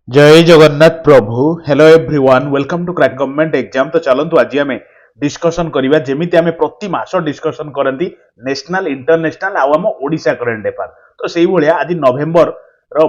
जय जगन्नाथ प्रभु hello everyone welcome to crack government exam. तो चलतु आज आम डिस्कसन करवा जमी आम प्रति मास डिस्कसन करती नेशनल इंटरनेशनल आम ओडिशा करेन्ट अफेयर। तो से भाया आज नवेम्बर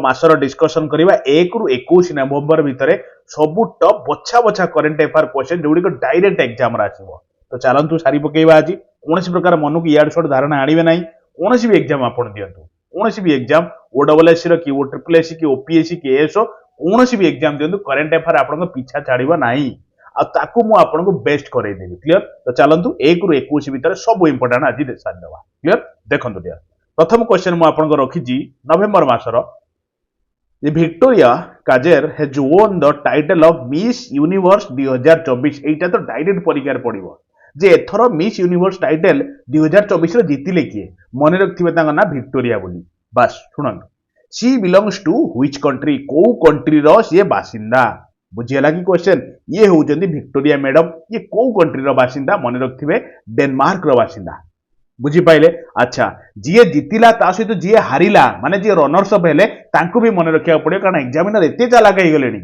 मासर डिस्कसन करवा 1 ରୁ 21 नवेम्बर भितर सबू टॉप बछा बछा करेन्ट अफेयर क्वेश्चन जो डायरेक्ट एग्जाम आसो। तो चलतु सारी पकेवा आज कौन प्रकार मन को इाड़ सड़ धारणा आणवे ना कौन भी एग्जाम आप दिंतु कौन भी एग्जाम ओ डबल एस कि ओ ट्रिपल एस कि ओपीएससी कि एएसओ कौन भी एग्जाम दिंतु करेन्ट अफेयर आपन पीछा छाड़ब ना आपको मुझे बेस्ट करदेवी क्लीयर। तो चलतु 1 ରୁ 21 भितर सब इंपोर्टाट आज सारीदे क्लीयर। देखो डियर प्रथम क्वेश्चन मुझे रखी नवेम्बर मासर Victoria Kjaer has won the title of Miss Universe 2024। एटा तो डायरेक्ट परीक्षा पड़ो जे एथर मिस यूनिवर्स टाइटल 2024 जीतिले किए मन रखिए ना विक्टोरिया बोली बस शुणु she belongs to which country को कंट्री रो सी बासिंदा बुझीगला कि क्वेश्चन ये होउचंदी विक्टोरिया मैडम ये को कंट्री रो बासिंदा मन रखिए डेनमार्क रो बासिंदा बुझी पाइले। अच्छा जी जीतिला ता सहित जी हारिला माने जी रनर्स अप हेले तांको भी मन रखिया पड़े कारण एग्जामिनर एते चालाक हो गलेनी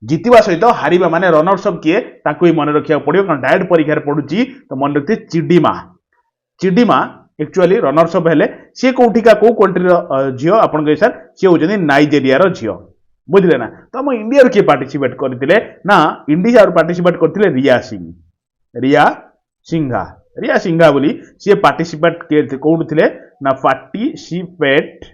जीतवा सहित हारिबा माने रनर्स अप किए तांको भी मन रखिया पड़े कारण डायरेक्ट परीक्षा पड़ुची। तो मन रखिए चिडिमा चिडिमा एक्चुअली रनर्स अप हेले सी कोठिका को कंट्री झील आपन सर सी होउचंदी नाइजेरिया रो झील बुझले ना। तो हम इंडिया किए पार्टिसिपेट करथिले ना इंडिया पार्टिसिपेट करथिले रिया सिंघा बोली सी पार्टिसिपेट कोउठिले ना पार्टिसिपेट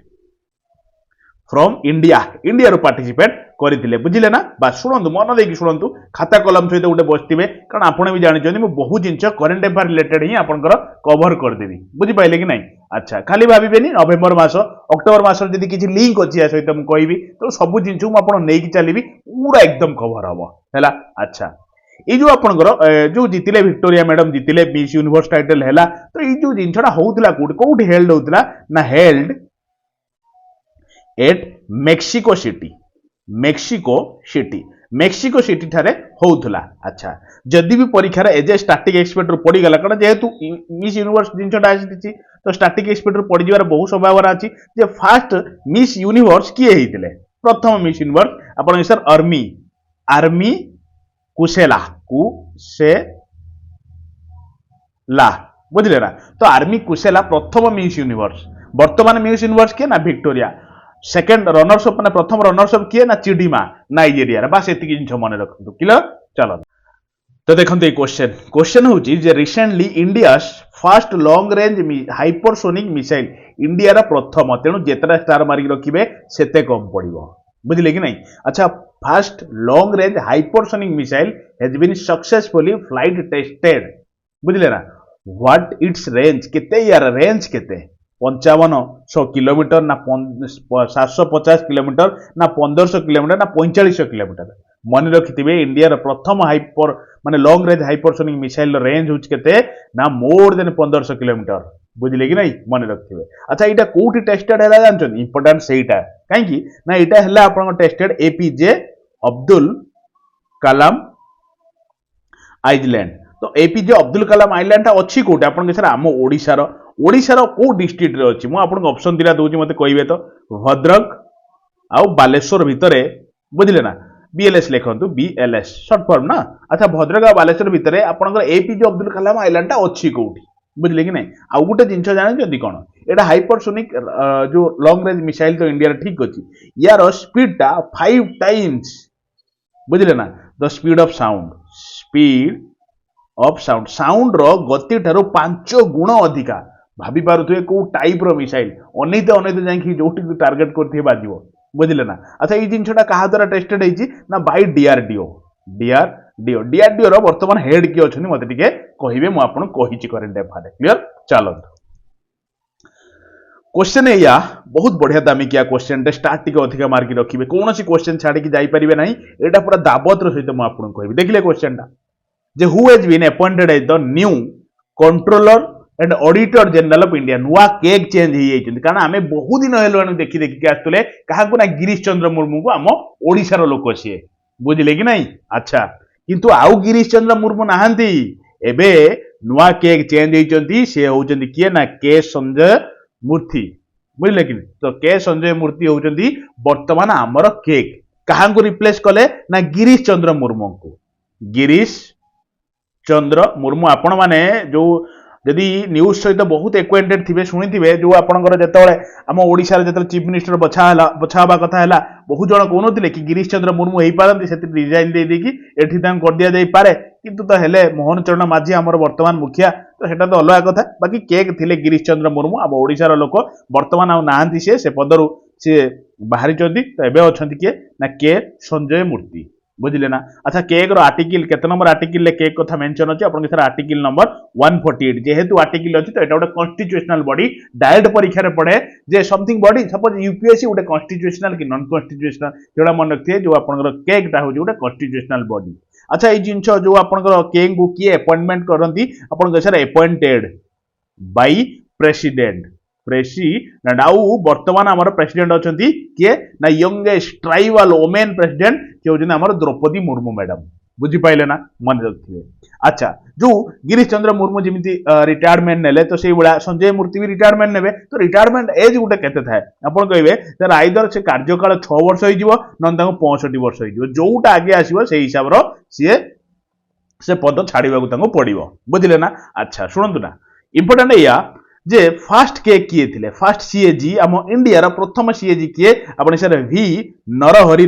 फ्रॉम इंडिया इंडिया रो पार्टिसिपेट करथिले बुझिले ना। बस शुणु मन देकी शुणु खाता कलम सहित गोटे बसथिबे कारण आपण भी जानिछन मु बहुत जिंस करेन्ट अफेयर रिलेटेड ही आपनकर कवर कर देबी बुझि पाइले कि नहीं। अच्छा खाली भाबिबेनी नवेम्बर मास अक्टोबर मास जदी किछि लिंक अछि या सहित मु कहबी तो सब जिंस मु आपण नेकी चलीबी पूरा एकदम कवर हबो हैला। अच्छा ये जो आपनकर जो जीतिले विक्टोरिया मैडम जीतिले मिस यूनिवर्स टाइटल हैला तो ये जो जिंसटा होउतला कोउठी हेल्ड होउतला ना हेल्ड एट मेक्सिको सिटी ठारे होउथला। अच्छा जदि भी परीक्षा एज ए स्टैटिक एक्सपर्ट रो पड़ी गला कारण जेहेतु मिस यूनिवर्स जिनछटा आसीछि तो स्टैटिक एक्सपर्ट रो पड़ी जिवार बहुत संभावना अछि जे फास्ट मिस यूनिवर्स किए हेतिले प्रथम मिस यूनिवर्स आपण सर आर्मी कुसेला बुझले ना। तो आर्मी कुसेला प्रथम मिस यूनिवर्स वर्तमान मिस यूनिवर्स किए ना विक्टोरिया सेकंड रनर्स अप प्रथम रनर्स अप किए ना चिडिमा नाइजेरिया बस एति जिंस मन रखु क्लियर। चलो तो देखते क्वेश्चन हूँ जे recently India fast long range hypersonic missile India रा प्रथम तेणु जेतरा स्टार मारिक रखिए सेते कम पड़ो बुझिले कि नहीं। अच्छा fast long range hypersonic missile has been successfully flight tested बुझिले ना। व्हाट इट्स रेंज केते यार रेंज केते 5500 किलोमीटर ना 750 किलोमीटर ना 1500 किलोमीटर ना 4500 किलोमीटर मन रखिथे इंडिया प्रथम हाइपर माने long range hypersonic missile range होच केते ना मोर देन 1500 किलोमीटर बुझिले कि नहीं मन रखिथे। अच्छा यहाँ कौटी टेस्टेड है जानते इंपोर्टाट से कहीं ना यहाँ है आप tested APJ Abdul Kalam island. तो एपीजे अब्दुल कलाम आइलैंड अच्छी कौटे आप सर आम ओडिशार को डिस्ट्रिक्ट रे अच्छी मुझे ऑप्शन दिला दूची मत कहे तो भद्रक आउ बालेश्वर भितर बुझिले ना बीएलएस लिखु बीएलएस सर्ट फॉर्म ना। अच्छा भद्रक आ बालेश्वर भितर आपंकर एपीजे अब्दुल कलाम आइलैंड अच्छी कौटी बुझिले कि नहीं। आउ गोटे जिन जानते कौन यहाँ हाइपरसोनिक जो लॉन्ग रेंज मिसाइल तो इंडिया ठीक अच्छी यार स्पीड टा 5 टाइम्स बुझिले ना द स्पीड ऑफ साउंड रो गति ठारो 5 गुण अधिका भाभी पारुथे को टाइप रो मिसाइल अनैते जाई जो टार्गेट करथे बाजिवो बुझिले ना। अच्छा ये जिनछटा कहा द्वारा टेस्टेड है ना बाय डीआरडीओ रो वर्तमान हेड किए अछनी मते टिके कहिबे मु आपन कहिची करेंट अफेयर क्लियर। चलो क्वेश्चन या बहुत बढ़िया दामिकिया क्वेश्चन स्टार्ट टिके अधिका मार्क रखिबे कौन सी क्वेश्चन छाड़ी की जाई परिबे नाही एटा पूरा दाबत रो सहित मु आपन कहिबे देखिले क्वेश्चन टा जे who has been appointed as the new controller and auditor general of India नुआ केक चेंज हो जाइछन कारण आमे बहुत दिन हेलो देखि देखि आस्तले काहाकु ना गिरीश चंद्र मुर्मू को आम ओडिशार लोक सी बुझिले कि नहीं। अच्छा किंतु आउ गिरीश चंद्र मुर्मू नाहंती एबे नुआ केक चेंज होइछंती से होउछंती किए ना के संजय मूर्ति बुझिले कि तो के संजय मूर्ति होउछंती वर्तमान आमर केक କାହାଙ୍କୁ ରିପ୍ଲେସ୍ କଲେ ନା ଗିରୀଶ ଚନ୍ଦ୍ର ମୁର୍ମୁଙ୍କୁ। ଗିରୀଶ ଚନ୍ଦ୍ର ମୁର୍ମୁ ଆପଣମାନେ ଯୋଉ ଯଦି ନ୍ୟୁଜ୍ ସହିତ ବହୁତ ଏକ୍ୱେଣ୍ଟେଡ୍ ଥିବେ ଶୁଣିଥିବେ ଯୋଉ ଆପଣଙ୍କର ଯେତେବେଳେ ଆମ ଓଡ଼ିଶାରେ ଯେତେବେଳେ ଚିଫ୍ ମିନିଷ୍ଟର ବଛା ହେବା କଥା ହେଲା ବହୁତ ଜଣ କହୁନଥିଲେ କି ଗିରୀଶ ଚନ୍ଦ୍ର ମୁର୍ମୁ ହେଇପାରନ୍ତି ସେଥିରେ ରିଜାଇନ୍ ଦେଇଦେଇକି ଏଠି ତାଙ୍କୁ କରିଦିଆଯାଇପାରେ କିନ୍ତୁ ତ ହେଲେ ମୋହନ ଚରଣ ମାଝୀ ଆମର ବର୍ତ୍ତମାନ ମୁଖିଆ ତ ସେଟା ତ ଅଲଗା କଥା। ବାକି କିଏ ଥିଲେ ଗିରୀଶ ଚନ୍ଦ୍ର ମୁର୍ମୁ ଆମ ଓଡ଼ିଶାର ଲୋକ ବର୍ତ୍ତମାନ ଆଉ ନାହାନ୍ତି ସେ ପଦରୁ ସିଏ ବାହାରିଛନ୍ତି ତ ଏବେ ଅଛନ୍ତି କିଏ ନା କେ ସଞ୍ଜୟ ମୂର୍ତ୍ତି ବୁଝିଲେ ନା। ଆଚ୍ଛା କେକ୍ ର ଆର୍ଟିକଲ କେତେ ନମ୍ବର ଆର୍ଟିକଲ କେକ୍ କଥା मेंशन ଅଛି ଆପଣଙ୍କ ସାର୍ ଆର୍ଟିକଲ नंबर 148 जेहेतु आर्टिकल अछि तो एटा गोटे कॉन्स्टिट्यूशनल बॉडी डायरेक्ट परीक्षा रे पड़े जे समथिंग बॉडी सपोज यूपीएससी गोटे कॉन्स्टिट्यूशनल कि नॉन कॉन्स्टिट्यूशनल जोड़ा मन रखिए जो आपनकर केक टा हो गोटे कॉन्स्टिट्यूशनल बॉडी। अच्छा ये जिंस जो आपनकर केक को किए अपॉइंटमेंट करंती आपनकर sir appointed by president president आउ वर्तमान आमर प्रेसिडेंट अछंती किए ना यंगेस्ट ट्राइबल वुमेन प्रेसिडेंट के होजन आमर द्रौपदी मुर्मू मैडम बुझी पाइले ना मन रखिए। अच्छा जो गिरीश चंद्र मुर्मू जमी रिटायरमेंट नेले तो से भाया संजय मूर्ति भी रिटायरमेंट नेबे तो रिटायरमेंट एज गोटे केते थाए आपण कहबे सर आइदर से कार्यकाल 6 वर्ष होई जिवो नन ताको 65 वर्ष होई जिवो जोटा आगे आसीबो से हिसाब रो से पद छाड़ीबा को ताको पड़िबो बुझिले ना। अच्छा सुनंतु ना इंपोर्टेंट या जे फास्ट के किए थिले फास्ट सीएजी आम इंडिया रो प्रथम सीएजी किए आपण सर वी नरहरि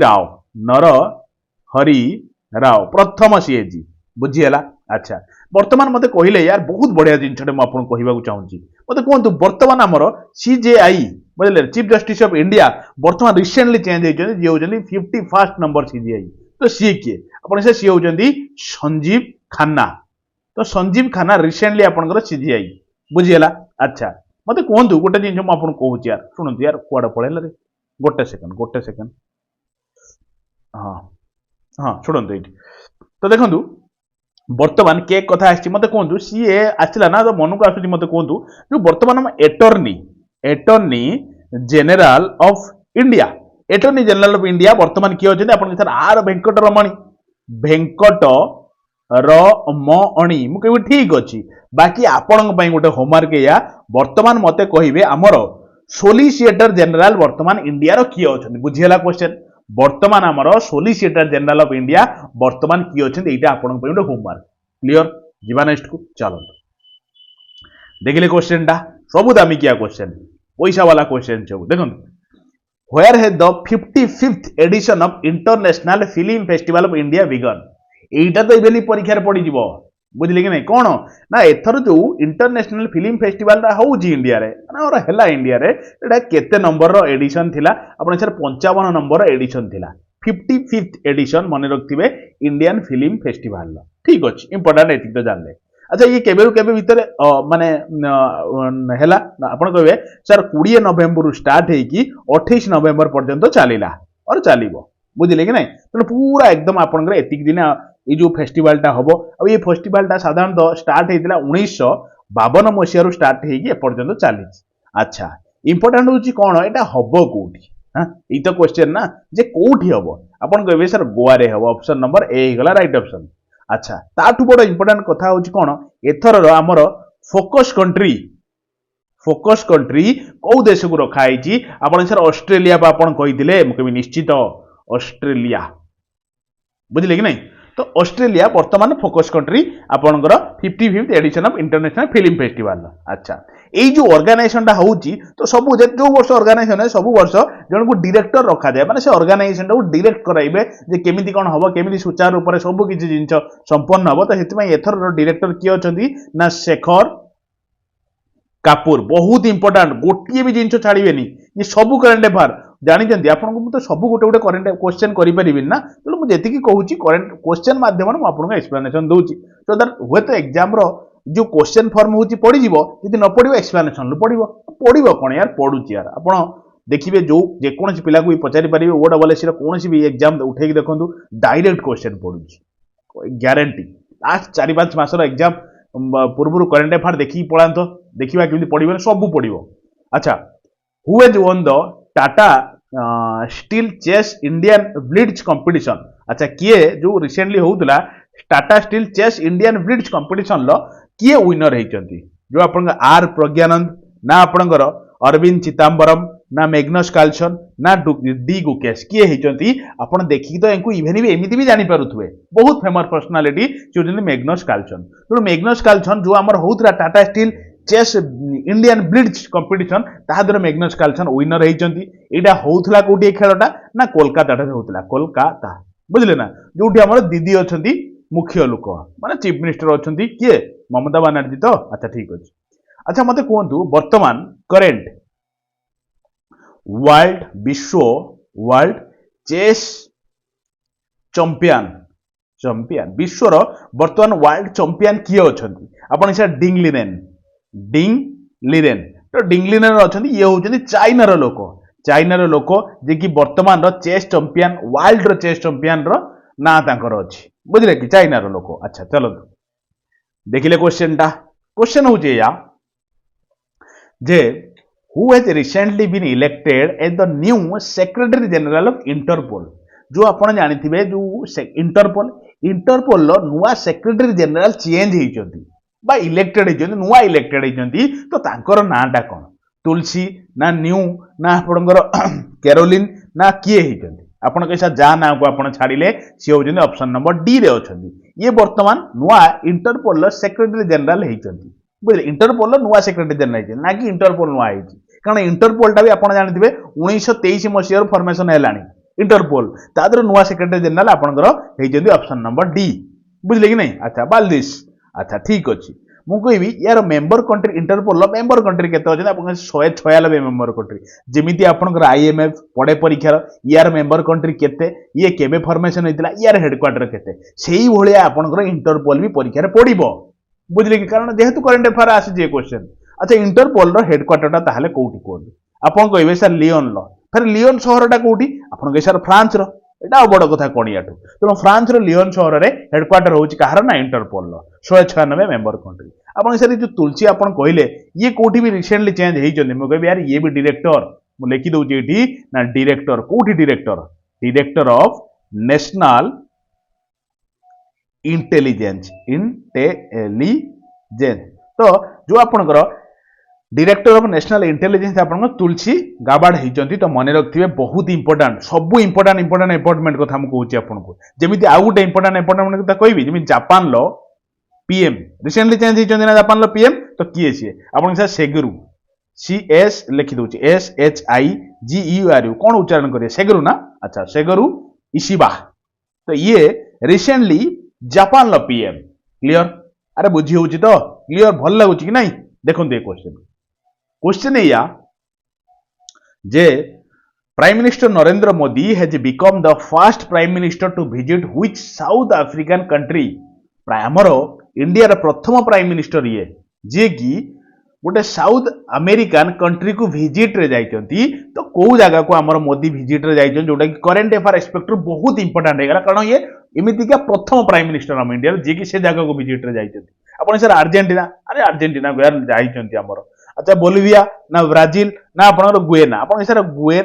राव प्रथम सीएजी बुझीगला। अच्छा वर्तमान मते कहले यार बहुत बढ़िया जिनछटे म आपन कहबाकू चाहूची मते कहंतु वर्तमान हमर सीजेआई बुझले चीफ जस्टिस ऑफ इंडिया वर्तमान रिसेंटली चेंज होइछन जे होजनी 51st नंबर सीजेआई तो सी के आपन से सी होजंदी संजीव खन्ना तो संजीव खन्ना रिसेंटली आपनकर सीजेआई बुझीगला। अच्छा मते कहंतु गोटे जिनछ म आपन कहूची यार सुनंतु यार कोडा पळेला रे गोटे सेकंड हां हाँ शुणु ये तो देखु बर्तमान केक कथा आसी मत कहतु सी आसला ना तो मन को आस मत कहतु जो बर्तमान attorney general of India attorney general of India बर्तमान किए अच्छे आप आर वेंकटरमणी मुझे ठीक अच्छी बाकी आपण गोटे होमवर्क या बर्तमान मत कहे आमर सोलिसिएटर जेनेल बर्तमान इंडिया किए अच्छा बुझीगला क्वेश्चन वर्तमान आमर सोलिसिएटर जनरल ऑफ इंडिया वर्तमान किए अच्छे यहाँ आपन गोटे होमवर्क क्लियर जीवा नेक्स्ट को चलो देखिले क्वेश्चन टा सब दामिकिया क्वेश्चन पैसा वाला क्वेश्चन सब देखो where has the 55th edition of International film Festival of India began एटा तो इबेली परीक्षा रे पड़ी जीवो बुझिले कि नहीं कौन ना एथर जो इंटरनेशनल फिल्म फेस्टिवल टा होउची इंडिया रे ना और हैला इंडिया रे एटा केते नंबर रो एडिशन थिला आपण सर 55 नंबर रो एडिशन थिला 55th एडिशन माने रखथिबे इंडियन फिल्म फेस्टिवल लो ठीक अछि इंपोर्टेंट एतिक तो जानले। अच्छा ये केबेरु केबे भीतर माने हैला आपण कहबे सर 20 नवेम्बर स्टार्ट हेई कि 28 नवेम्बर पर्यंत चलीला और चलीबो बुझिले कि नहीं तो पूरा एकदम आपनकर एतिक दिन ये जो फेस्टिवल टा हम और ये फेस्टिवल टा साधारणतः स्टार्ट होता 1952 मसीह स्टार्ट होपर्यंत चली। अच्छा इंपोर्टेंट हूँ कौन यहाँ हम कौटी हाँ ये तो क्वेश्चन ना जे कौटी हम आपन कहे सर गोवा रे हम ऑप्शन नंबर ए गला राइट ऑप्शन। अच्छा ताठू बड़ इंपोर्टेंट कथा हूँ कौन एथर आमर फोकस कंट्री कौ देश को रखाई आपन सर ऑस्ट्रेलिया आपन कही मुझे निश्चित ऑस्ट्रेलिया बुझिले कि नहीं तो ऑस्ट्रेलिया वर्तमान फोकस कंट्री आपनकर 55th edition of International film Festival. अच्छा ये जो ऑर्गेनाइजेशन टा होउची तो सब जो वर्ष ऑर्गेनाइजेशन है सब वर्ष जन को डायरेक्टर रखा जाए माने से ऑर्गेनाइजेशन को डायरेक्ट कराइबे जे केमिति कोन हबो केमिति सुचार ऊपर सब किछि जिंस संपन्न हबो तो हेतु एथर डायरेक्टर किए अछंती ना शेखर कापुर बहुत इंपोर्टेंट गोटे भी जिन छाड़बेनि ये सब करेन्ट अफेयर जानते आपको तो सब गोटे गोटे करेन्ट क्वेश्चन करें ना तेणु मुझे कहूँ करेन्ट क्वेश्चन मध्यम आपको एक्सप्लेनेशन दूसरी सो दैट हे तो एग्जाम जो क्वेश्चन फॉर्म हूँ पड़ी जी न पड़ो एक्सप्लेनेशन पड़ो कौन यार पड़ुची यार आप देखिए जो जेकोसी पिला को भी पचारि पारे ओ डबल एस कौन भी एग्जाम उठे देखो डायरेक्ट क्वेश्चन पड़ुची ग्यारंटी लास्ट 4-5 मासर एग्जाम पूर्व करेन्ट अफेयर देखिए पढ़ात देखा केमी पढ़े सब पड़ो। अच्छा who has won the Tata steel chess Indian blitz competition. अच्छा किए जो रिसेंटली होउतला Tata steel chess Indian blitz competition लो किए विनर होइचंती जो आपन आर प्रज्ञानंद ना आपनकर अरविंद चिदम्बरम ना मैग्नस कार्लसन ना डी गुकेश किए होती आप देखिए तो इनको इवेन भी एमती भी जानीपे बहुत फेमस पर्सनालीटी से होती मैग्नस कार्लसन तेणु मैग्नस कार्लसन जो आम होता Tata steel chess Indian blitz competition तादर मैग्नस कार्लसन विनर होती यहाँ होता कौटी खेलटा ना कोलकाता होता कोलकाता बुझे ना जो आम दीदी अच्छा मुख्य लोक माने चीफ मिनिस्टर अच्छा किए ममता बानार्जी तो अच्छा ठीक अच्छे अच्छा मत कहतु वर्तमान करेन्ट वर्ल्ड विश्व वर्ल्ड चेस चंपियन चंपियन विश्वर वर्तमान वर्ल्ड चंपियन किए अच्छा आप डिंग लिरेन तो डिंग लिरेन अच्छा ये हूँ चाइनार लोक जे कि वर्तमान chess champion world chess champion ना अच्छी बुझे कि चाइनार लोक अच्छा चलो देखिले क्वेश्चन हूँ या जे who has recently been elected as the new secretary general of Interpol जो आपण जानिथिबे जो इंटरपोल लो नुआ सेक्रेटरी जनरल चेंज होइचंती बा इलेक्टेड होइचंती नुआ इलेक्टेड होइचंती तो तांकर नाटा कोन तुलसी ना न्यू ना आपणकर कैरोलिन ना किए होइचंती आपण कैसा जा ना को आपण छाडिले सी होइचंती ऑप्शन नंबर डी रे होचंती ये वर्तमान नुआ इंटरपोल लो सेक्रेटरी जनरल होइचंती बुझे इंटरपोल नुआ सेक्रेटरी जनरल ना कि इंटरपोल नुआ होइची कारण इंटरपोलटा भी आप जानते 1923 मसीह फर्मेसन है इंटरपोल तादर नुआ सेक्रेटरी जनरल आपंकर ऑप्शन नंबर डी बुझे कि नहीं अच्छा बालदिस अच्छा ठीक अच्छे मुझे यार member country Interpol member country केते अच्छे आप 196 मेंबर कंट्री जमीती आपंकर आईएमएफ पड़े परीक्षार यार मेंबर कंट्री केते ये केबे फॉर्मेशन होता यार हेडक्वार्टर केते सेही भलिया आपंकर इंटरपोल भी परीक्षार पड़ो बुझे कि कारण जेहेतु करेन्ट अफेयर आसी क्वेश्चन अच्छा इंटरपोल हेडक्वार्टर ताहले कोठी कहते आपन कहबे सर लियोन लो फिर लियोन शहरटा कोठी आपन कहे सर फ्रांस रो एटा बड़ कथा कणियाठू तेणु फ्रांस रो लियोन शहर रे हेडक्वार्टर होची कहार ना इंटरपोल लो 196 मेंबर कंट्री आपन सर जो तुलसी आपन कहले ये कोठी भी रिसेंटली चेंज हेई जने म कहबे यार ये भी डायरेक्टर मु लिखि दउची एठी ना डायरेक्टर कोठी डायरेक्टर ऑफ नेशनल इंटेलिजेंस तो जो आपनकर डायरेक्टर ऑफ नेशनल इंटेलिजेंस आप तुलसी गाबाड़ होती तो मन रखिए बहुत इंपोर्टाट सब इंपोर्टाट अपॉइंटमेंट कथा मुझे आपको जमी आउ गोटे इंपोर्टाट अपॉइंटमेंट कथा कहबी जमी जापान लो पीएम रिसेंटली चेंज होती ना जापान लो पीएम तो किए सी आप सेगुरु CS लिखि दूची SHIGURU कौन उच्चारण करिए सेगुरु ना अच्छा सेगुरु इशिबा तो ये रिसेंटली जापान लो पीएम क्लियर अरे बुझी होची तो क्लियर भल लगुच कि नहीं देखो ये क्वेश्चन या जे prime minister Narendra Modi has become the first prime minister to visit which South African country आमर इंडिया प्रथम प्राइम मिनिस्टर ये जे कि गोटे साउथ अमेरिकन कंट्री को विजिट रे जाइचंती तो कौ जगह को आमर मोदी विजिट रे जाइचन जोटा कि करेंट अफेयर एक्सपेक्ट बहुत इंपोर्टेंट है कारण ये एमितिका प्रथम प्राइम मिनिस्टर आम इंडिया जे कि से जगह को विजिट रे जाइचंती अपन सर अर्जेंटीना अरे अर्जेंटीना यार जाइचंती आमर अच्छा बोलिविया ना ब्राजिल ना आपनकर गुएना अपन सर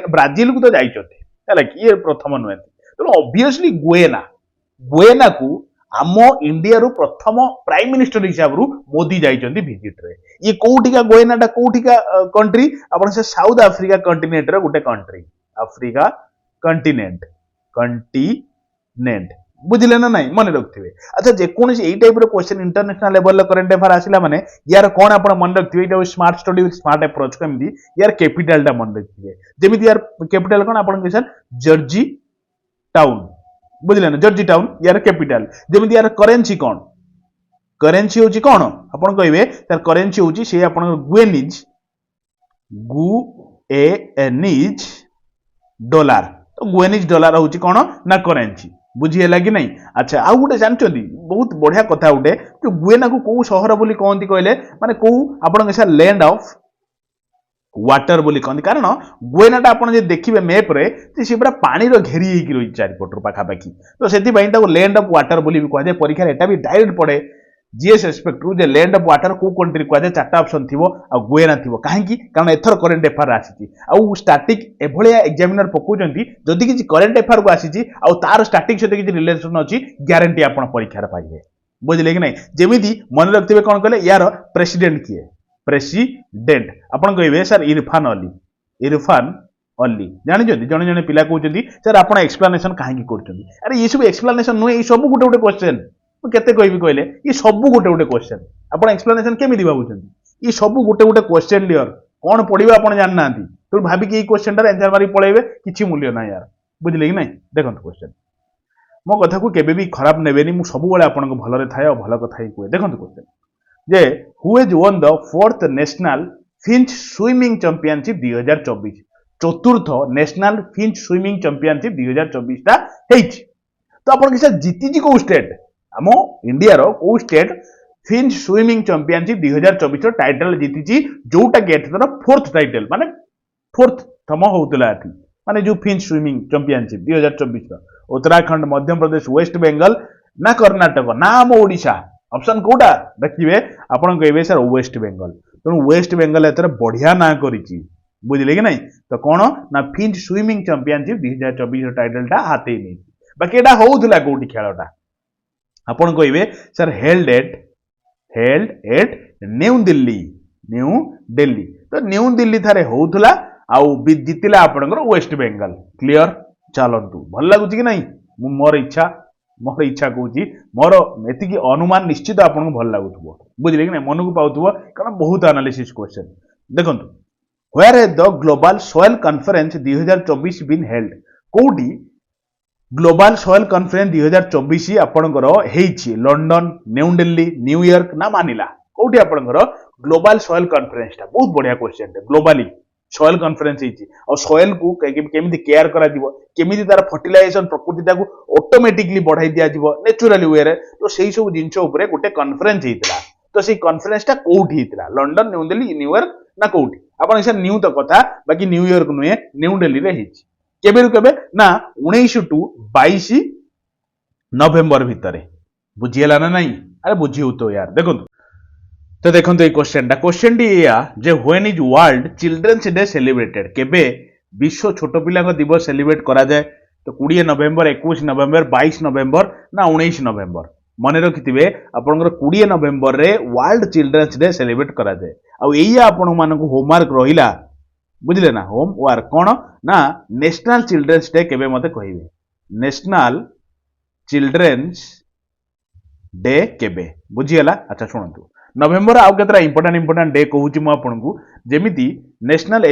ब्राजिल को तो जाइचंती हैला कि ये प्रथम नुहे तो ऑब्वियसली गुएना को आम इंडिया रु प्रथम प्राइम मिनिस्टर हिसाब रू मोदी जाइचंती विजिट रे ये कोठिका गुएनाटा कोठिका कंट्री अपन से साउथ अफ्रीका कंटिनेंट रे गोटे कंट्री अफ्रीका कंटिनेंट बुझिले ना नहीं मन रखिए अच्छा जेकोसी यही type question international level current affair आसला माने यार कौन आप मन रखिए ये smart study with smart approach कमी यार कैपिटल टा मन रखिए जमी यार कैपिटल कौन आप सर जर्जी टाउन बुझिले ना जर्जी टाउन यार कैपिटल जमी यार करेन्सी हूँ कौन आप कहे तार करेन्सी हूँ सी आप गुएनिज डॉलर तो गुएनिज डॉलर हूँ कौन ना करेन्सी बुझीगला कि नहीं अच्छा आउ गोटे जानते बहुत बढ़िया कथा गोटे जो गुएना को कौ सहर बोली कहती कहले माने कौ आपण लैंड ऑफ वाटर बोली कहती कारण गुएनाटा आप देखिए मैप रे सी पूरा पानी घेरी होगी रही चारिपटर पाखापाखि तो से लैंड ऑफ वाटर बोली भी कहुए परीक्षा एटा भी डायरेक्ट पड़े GS aspect J land of water को कंट्री कहुए चार्टा ऑप्शन थी आ गुएना थी कहीं कारण एथर करेन्ट अफेयर आसी स्टाटिक एभलिया एग्जामिनर पकाउछंती जदि किसी करेन्ट अफेयर को आसी तार स्टाटिक सहित किसी रिलेशन अच्छी ग्यारंटी आप परीक्षार पाइबे बुझे कि नहीं जमी मन रखिए कौन कहले यार प्रेसिडेंट किए प्रेसिडेंट आप कहे सर इरफान अली इरफान अली जानी जड़े जड़े पिला कहते सर आप एक्सप्लानेसन कहीं कर अरे ये सब एक्सप्लानेसन नुहे ये सब गोटे गोटे क्वेश्चन केते कहबी कहले ये सब गोटे गोटे क्वेश्चन आप एक्सप्लानेसन केमी भावुं ये सब गोटे गोटे क्वेश्चन लियर कौन पढ़ा आप जानना तो भाविक ये क्वेश्चन टार एंसर मारी पड़े किसी मूल्य ना यार बुझे कि ना देखो क्वेश्चन मो कथा को केबे भी खराब नेबेनी मु सब बेले आपन भलरे थाए और भल कथा ही कहे देखो question J who has one the fourth national Finch swimming championship 2024 चतुर्थ नेशनल फिंच स्विमिंग चैंपियनशिप 2024 टा हेच तो आपन किसा जीती को स्टेट आम इंडिया रो को state Finch swimming championship 2024 title जीती जोटा कि एथर फोर्थ टाइटल माने फोर्थ तम होउतला एथि माने जो Finch swimming championship 2024 Uttarakhand Madhya Pradesh waste Bengal ना कर्नाटक ना आम ओडिशा ऑप्शन कोटा देखिए आपन कहबे सर वेस्ट बेंगल तेणु वेस्ट बेंगल एथर बढ़िया ना करिछि बुझिले कि नहीं तो कौन ना फिंच स्विमिंग चैंपियनशिप 2024 टाइटल टा हाते नहीं बाकी एटा होउथला कोठी खेलटा आपन कहबे sir held at new Delhi तो न्यू दिल्ली थारे होउथला आउ जीतिला आपनकर वेस्ट बेंगल क्लियर चलतु भल लगुच कि नहीं मोर इच्छा कहूँ मोर एति अनुमान निश्चित आपको भल लगुव बुझे कि नहीं मन को पाथ्व कारण बहुत एनालिसिस क्वेश्चन देखो where has the global soil conference 2024 been held कोठी ग्लोबल सॉइल कॉन्फ्रेंस 2024 आपनकर हेछि लंडन न्यू दिल्ली न्यूयॉर्क ना मानिला कोठी आपनकर ग्लोबल सॉइल कॉन्फ्रेंस टा बहुत बढ़िया क्वेश्चन ग्लोबली सॉइल कॉन्फ्रेंस और सॉइल को केमिति केयर करा दिबो केमिति तार फर्टिलाइजेशन प्रकृति ताको ऑटोमेटिकली बढ़ाई दिया दिबो नेचुरली वे रे तो सेही सब जिंस ऊपर गोटे कॉन्फ्रेंस हेतिला तो सेही कॉन्फ्रेंस टा कोठी हेतिला लंडन न्यू दिल्ली न्यूयॉर्क ना कोठी आपण इसा न्यू तो कथा बाकी न्यूयॉर्क नुहे न्यू दिल्ली रे हेछि केबे केबे ना 19 टू 22 नवेम्बर भितरे बुझियला ना नहीं अरे बुझिउ तो यार देखो तो देखो ये क्वेश्चन टी या जे when is world children's day celebrated केबे विश्व छोट पिला दिवस सेलिब्रेट करा जाए तो 20 नवेम्बर 21 नवेम्बर 22 नवेम्बर ना 19 नवेम्बर मन रखिथे आपनकर 20 नवेम्बर रे वर्ल्ड चिल्ड्रंस डे सेलिब्रेट करा जाए आ एया आपण मानक होमवर्क रहिला बुझले ना होमवर्क कोन ना नेशनल चिल्ड्रंस डे केबे मते कहिबे नेशनल चिल्ड्रंस डे केबे बुझियला अच्छा सुनंतु नवेम्बर आउ केतरा इंपोर्टेंट डे कहूँ मु आपको जेमिति नेशनल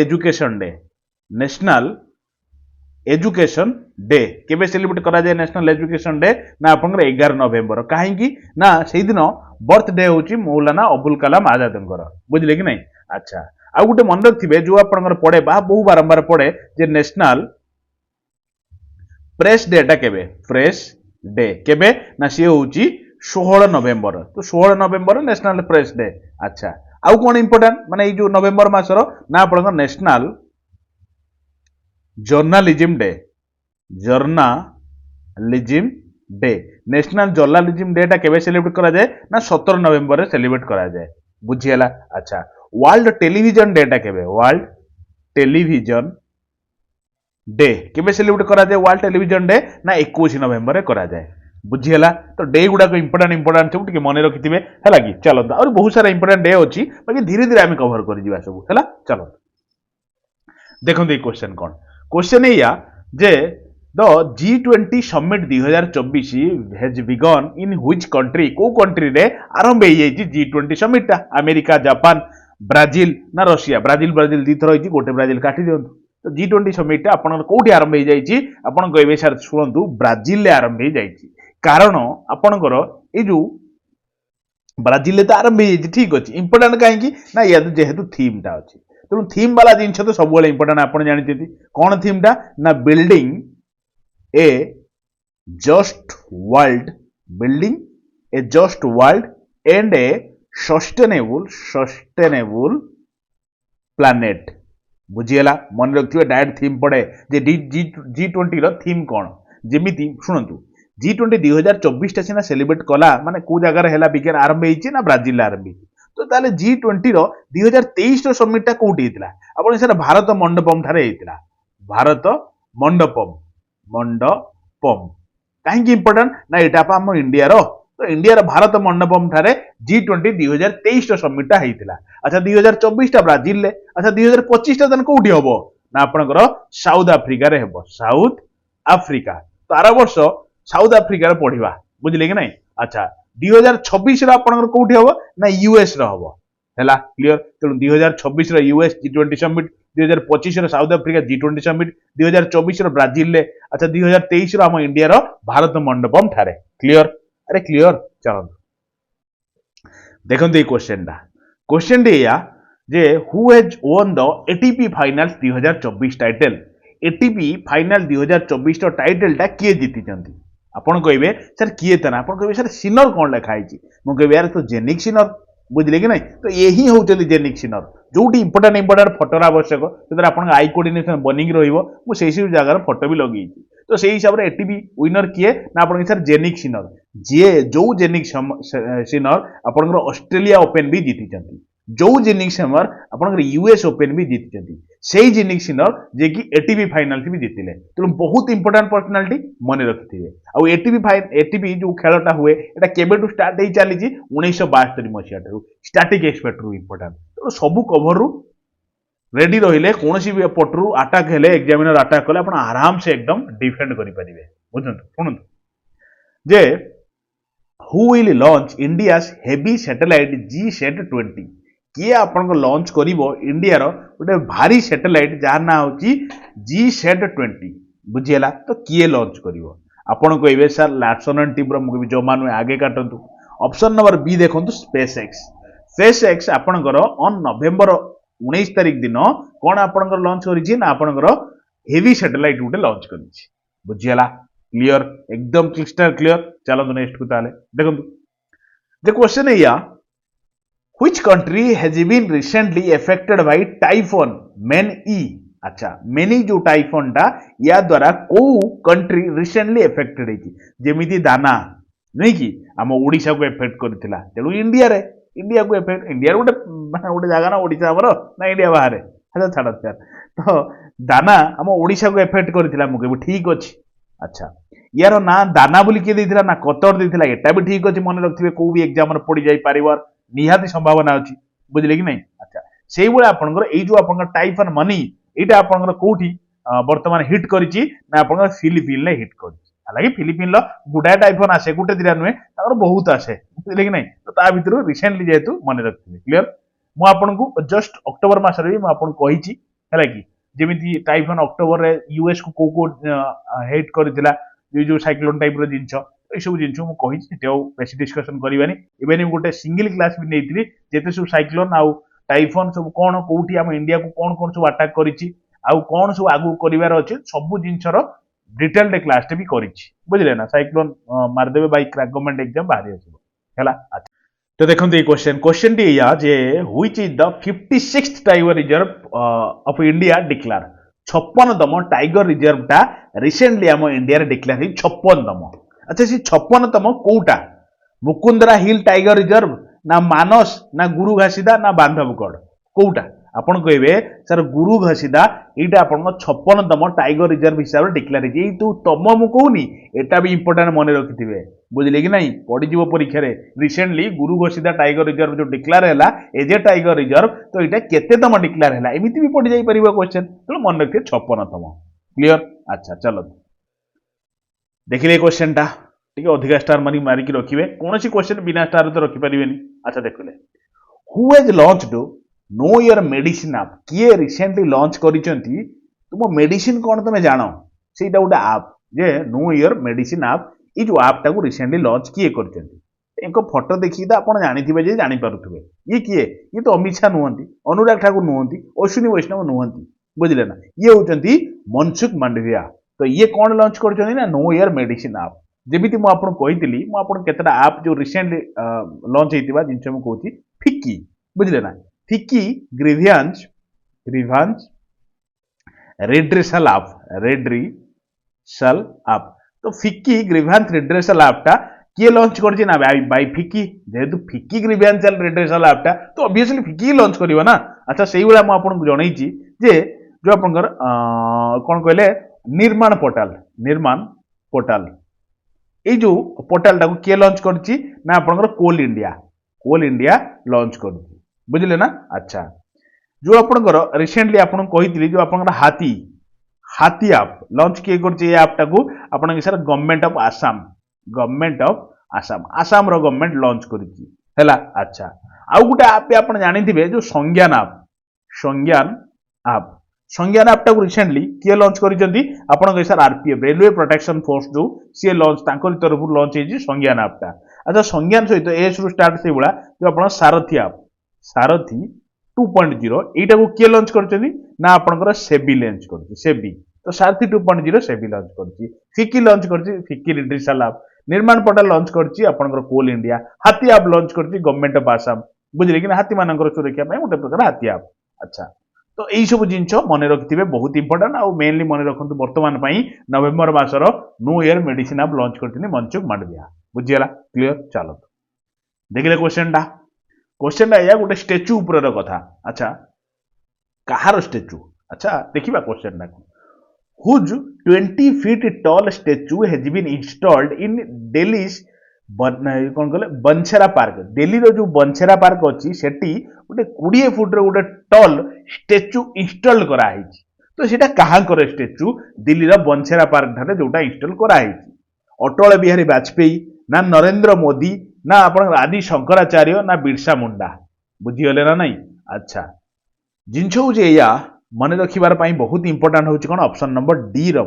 एजुकेशन डे केबे सेलिब्रेट करा जाए नेशनल एजुकेशन डे ना आपनकर 11 नवेम्बर कहीं ना से दिन बर्थडे होची मौलाना अबुल कलाम आजाद बुझले कि नहीं अच्छा आउ गोटे मन रखिए जो आपनकर पड़े बहु बारंबार पड़े जे नेशनल प्रेस डे टा केबे प्रेस डे केबे ना सी होची 16 नवेम्बर तो 16 नवेम्बर नेशनल प्रेस डे अच्छा आउ कौन इंपोर्टेंट माने जो नवेम्बर मासर ना आपनकर national journalism day national journalism day टा केबे सेलिब्रेट करा जाए ना 17 नवेम्बर रे सेलिब्रेट करा जाए बुझियला अच्छा वर्ल्ड टेलीविजन डे टा केबे वर्ल्ड टेलीविजन डे केबे सेलिब्रेट करा जाए वर्ल्ड टेलीविजन डे ना 21 नवेम्बर रे करा जाए बुझीगला तो डे गुड़ा इंपोर्टेंट सब मन रखिथे है कि चलता और बहुत सारा इंपोर्टेंट डे अच्छी बाकी धीरे धीरे आम कवर कर सब है चलो देखो ये क्वेश्चन या जे the G20 summit 2024 has begun in which country को कंट्री रे आरंभ हो जाए G20 summit America Japan Brazil ना रशिया ब्राजिल दी थर होती गोटे ब्राजिल काटी दिखाँ तो G20 समिट आपन कोठी आरंभ हो जाए आपन कहबे सर शुणु ब्राजिल आरंभ हो जाए कारण आपणकर ये जो ब्राजिल तो आरंभ हो ठीक अच्छे इंपोर्टाट कहीं ना या जेहेतु थीम टा अच्छी तेणु थीम वाला जिन तो सब इंपोर्टाट आप जानते कौन थीम टा ना building a just world and a sustainable planet बुझीगला मन रखिए डायरेक्ट थीम पड़े G20 थीम कौन जमीती शुणु G20 2024 टा सीना सेलिब्रेट कला माने को जगार है विज्ञान आरंभ होती ना ब्राजिल आरंभ तो ताले G20 2023 समिट टा कोठी हेतिला आपण सर भारत मंडपम ठारे हेतिला भारत मंडपम कहीं इंपोर्टेंट ना यहाँ आम इंडिया तो इंडिया भारत मंडपम ठारे G20 2023 समिटा होता। अच्छा 2024 ब्राजिल रे। अच्छा 2025 कौटी हम ना आपंकर साउथ आफ्रिकार हेब साउथ आफ्रिका। तो आर वर्ष साउथ आफ्रिकार पढ़ा बुझे कि नहीं। अच्छा 2026 कौटी हम ना यूएस हम है क्लीयर। तेणु 2026 US G20 summit 2025 south Africa G20 summit 2024 Brazil रे। अच्छा 2023 आम इंडिया भारत मंडपम ठारे क्लीयर। अरे क्लीयर चलो देखो ये क्वेश्चन या जे who has won the ATP finals 2024 title. ATP final 2024 title टा किए जीति आपन कहे सर किए तना आपन कहे सर सिनर कौन लिखाई मुझे यार तो जेनिक सिनर बुझे कि नहीं। तो यही होती जेनिक सिनर जो इंपोर्टाट फटोर आवश्यक से आप आई कोर्डिनेशन बनिक रही जगार फटो भी लगे। तो से हिसाब से एटीपी विनर किए ना आप सर जेनिक सिनर जी जो जेनिक सिनर आपंकर ऑस्ट्रेलिया ओपन भी जीति जो जेनिक सिनर आप यूएस ओपन भी जीति से जेनिक सिनर जे कि एटीपी फाइनाल भी जीतिले। तेणु बहुत इंपोर्टाट पर्सनालिटी मन रखिथे। आउ एटीपी जो खेलटा हुए एटा केबेटू स्टार्ट हो चली 1972 मसीहा स्टाटिक एक्सपेक्ट रु इंपोर्टाट। तेणु सबू कभर रु रेडी रहिले कौन भी पटरू अटाक हेले एग्जामिनर अटाक कले आप आराम से एकदम डिफेंड करेंगे बुझे शुणु जे who will launch India heavy satellite G-SAT-20 किए आपन लॉन्च करिवो इंडिया रो गोटे भारी सैटेलाइट जार ना होची G-SAT-20 बुझीला। तो किए लॉन्च करिवो आपन कहबे सर लैट्सन टीम रो मुझे जमा नुहे आगे काटंतु। ऑप्शन नंबर बी देखंतु स्पेस एक्स आपनकर ऑन नवेम्बर 19 तारिख दिन कौन आपनकर लॉन्च करिछि ना आपनकर हेवी सैटेलाइट गोटे लॉन्च करिछि बुझीला। क्लियर एकदम क्रिस्टल क्लियर। चलो नेक्स्ट को ताले देखंतु द क्वेश्चन है या which country has been recently affected by typhoon Manyi. अच्छा मेनी जो टाइफोन टा या द्वारा को कंट्री रिसेंटली अफेक्टेड है जेमिति दाना नहीं कि आम ओडिशा को एफेक्ट करथिला। तेणु इंडिया को एफेक्ट इंडिया गोटे गोटे जगह ना ओडिशा हमर ना इंडिया बाहर है छाड़ यार। तो दाना आम ओडिशा को एफेक्ट करथिला मुझे ठीक अच्छे। अच्छा यार ना दाना बोली किए देथिला ना कतर देथिला एटा भी ठीक अच्छे मन रखिए को भी एग्जाम पड़ी जाई परिवार निहाती संभावना अच्छी बुझले कि नहीं। अच्छा से भाई आपंकर ये जो आप टाइफन मनी यहाँ आपंकर कौटी बर्तमान हिट करिछि ना आपंकर फिलिपिन ने हिट करिछि। हालांकि फिलिपिन गुडाए टाइफन आसे गोटे दिना नुहे बहुत आसे बुझले कि नहीं। तो ता भितर रिसेंटली जेहेतु मन रखिए क्लियर। मु आपनको जस्ट अक्टोबर मासरे भी आपन कहिछि हैला कि जेमिति टाइफन अक्टोबर रे यूएस को को हिट करथिला ये जो साइक्लोन टाइप रो जिंस ये सब जिंस मु कहिछि बेसी डिस्कशन करबानी। इवेन गोटे सिंगल क्लास भी नहीं जेते सब साइक्लोन आउ टाइफन सब कौन कौटी आम इंडिया को कौन कौन सब अटैक करिछि आउ कौन सब आगु करिवार अछि सब जिंसर डिटेल्ड क्लास टे भी करिछि बुझले ना। साइक्लोन मारदेबे बाय क्रैक गवर्नमेंट एग्जाम बाहरी आछिबो हैला। तो देखो ये क्वेश्चन टी या जे which is the 56th tiger reserve of India declare. 56तम टाइगर रिजर्व टा रिसेंटली आम इंडिया रे डिक्लेयर 56तम। अच्छा से 56तम Kota Mukundra hill tiger reserve ना मानस ना गुरु घासीदा ना बांधवगढ़ कोटा आपन कहबे सर गुरु घसीदा यहाँ आपन 56तम टाइगर रिजर्व हिसाब से डिक्लेयर हो तम मु कहूनी एटा भी इंपोर्टेंट मन रखिथे बुझले कि नहीं पड़ीज परीक्षा रिसेंटली गुरु घसीदा टाइगर रिजर्व जो डिक्लेयर है एज ए टाइगर रिजर्व तो यहाँ केतेतम डिक्लेयर है एमती भी पड़ जापर क्वेश्चन तो मन रखिए 56तम क्लियर। अच्छा चलो देखिए क्वेश्चन टा ठीक अधिका स्टार मारिक रखिए कौन क्वेश्चन बिना स्टार तो रखिपारे। अच्छा देखिए who has launched know your medicine आप किए रिसेंटली लॉन्च करिसेंती तुम मेडिसिन कौन तुम जान से गोटे आप जे नो योर मेडिसिन आप ये जो आप टाक रिसेंटली लॉन्च किए करछंती एक फोटो देखी तो आप जानिथिबे जे जानि पारुथिबे ये किए ये तो अमित शाह नुहंती अनुराग ठाकुर नुहंती अश्विनी वैष्णव नुहंती बुझले ना ये होचंती मनसुख मांडविया। तो ये कौन लॉन्च करछंती ना नो योर मेडिसिन आप जेमिति मु आपन कहितली मु आपन केतटा आप जो रिसेंटली लॉन्च हेतिबा जिनसे मु कहूची फिक्की बुझले ना फिक्की ग्रीवांस रेड्रेसल आप तो फिक्की ग्रीवांस रेड्रेसल आपटा किए लॉन्च करछि ना बाय फिक्की जेहेतु फिक्की ग्रीवांस रेड्रेसल आपटा तो ऑब्वियसली फिक्की लॉन्च करिवो ना। अच्छा सेही वाला मु आपन जणैछि जे जो आपनकर कोन कहले निर्माण पोर्टल এই जो पोर्टाल टाको किए लॉन्च करछि ना आपनकर कोल इंडिया लॉन्च करछि बुझिले ना अच्छा जो आपनकर रिसेंटली आपन कहितली जो आपनकर हाथी ऐप लॉन्च किए करछि ए ऐप टाको आपन के सर गवर्नमेंट ऑफ आसाम रो गवर्नमेंट लॉन्च करछि हैला अच्छा आउ गुटे ऐप भी आपन जानिथिबे जो संज्ञान ऐप संज्ञान ऐप टाको रिसेंटली किए लॉन्च करिसेंती आपन के sir RPF railway protection force जो सी लॉन्च तांकर तरफ लॉन्च हेजी संज्ञान ऐप टा अच्छा संज्ञान सहित एस रु स्टार्ट से बुला जो आपन सारथी 2.0 एटा को किए लॉन्च करछनी ना आपनकर सेबी लॉन्च करछि सेबी तो सारथी 2.0 सेबी लॉन्च करछि फिकी लॉन्च करछि फिकी डिजिटल ऐप निर्माण पोर्टल लॉन्च करछि आपनकर कोल इंडिया हाथी ऐप लॉन्च करछि गवर्नमेंट ऑफ आसाम बुझिले कि हाथी मानकर सुरक्षा पय गोटे प्रकार हाथी ऐप अच्छा तो यही सब जिनस मन रखिथे बहुत इंपोर्टेंट आउ मेनली मन रखु वर्तमान नवेम्बर मासर न्यू इयर मेडिसिन आप लॉन्च करते मनसुख मांडविया बुझीगला क्लियर चलो देखिले क्वेश्चन या गोटे स्टेच्यू ऊपर कथा अच्छा कहार स्टेच्यू अच्छा देखिबा क्वेश्चन ना who's 20 feet tall statue has been installed in Delhi's कौन कहले बंसेरा पार्क दिल्ली रो जो बंसेरा पार्क अच्छी सेठी गोटे 20 फुट रो गोटे टॉल स्टेच्यू इंस्टॉल करा हैछि तो सेटा कहां करे स्टेच्यू दिल्ली रो बंसेरा पार्क ठारे जोटा इंस्टॉल करा हैछि अटल बिहारी वाजपेयी ना नरेंद्र मोदी ना आपण आदि शंकराचार्य ना बिरसा मुंडा बुझीगले ना नहीं अच्छा जिनछ जे या मन रखिबार पई बहुत इंपोर्टेंट होछि कोन ऑप्शन नंबर डी रो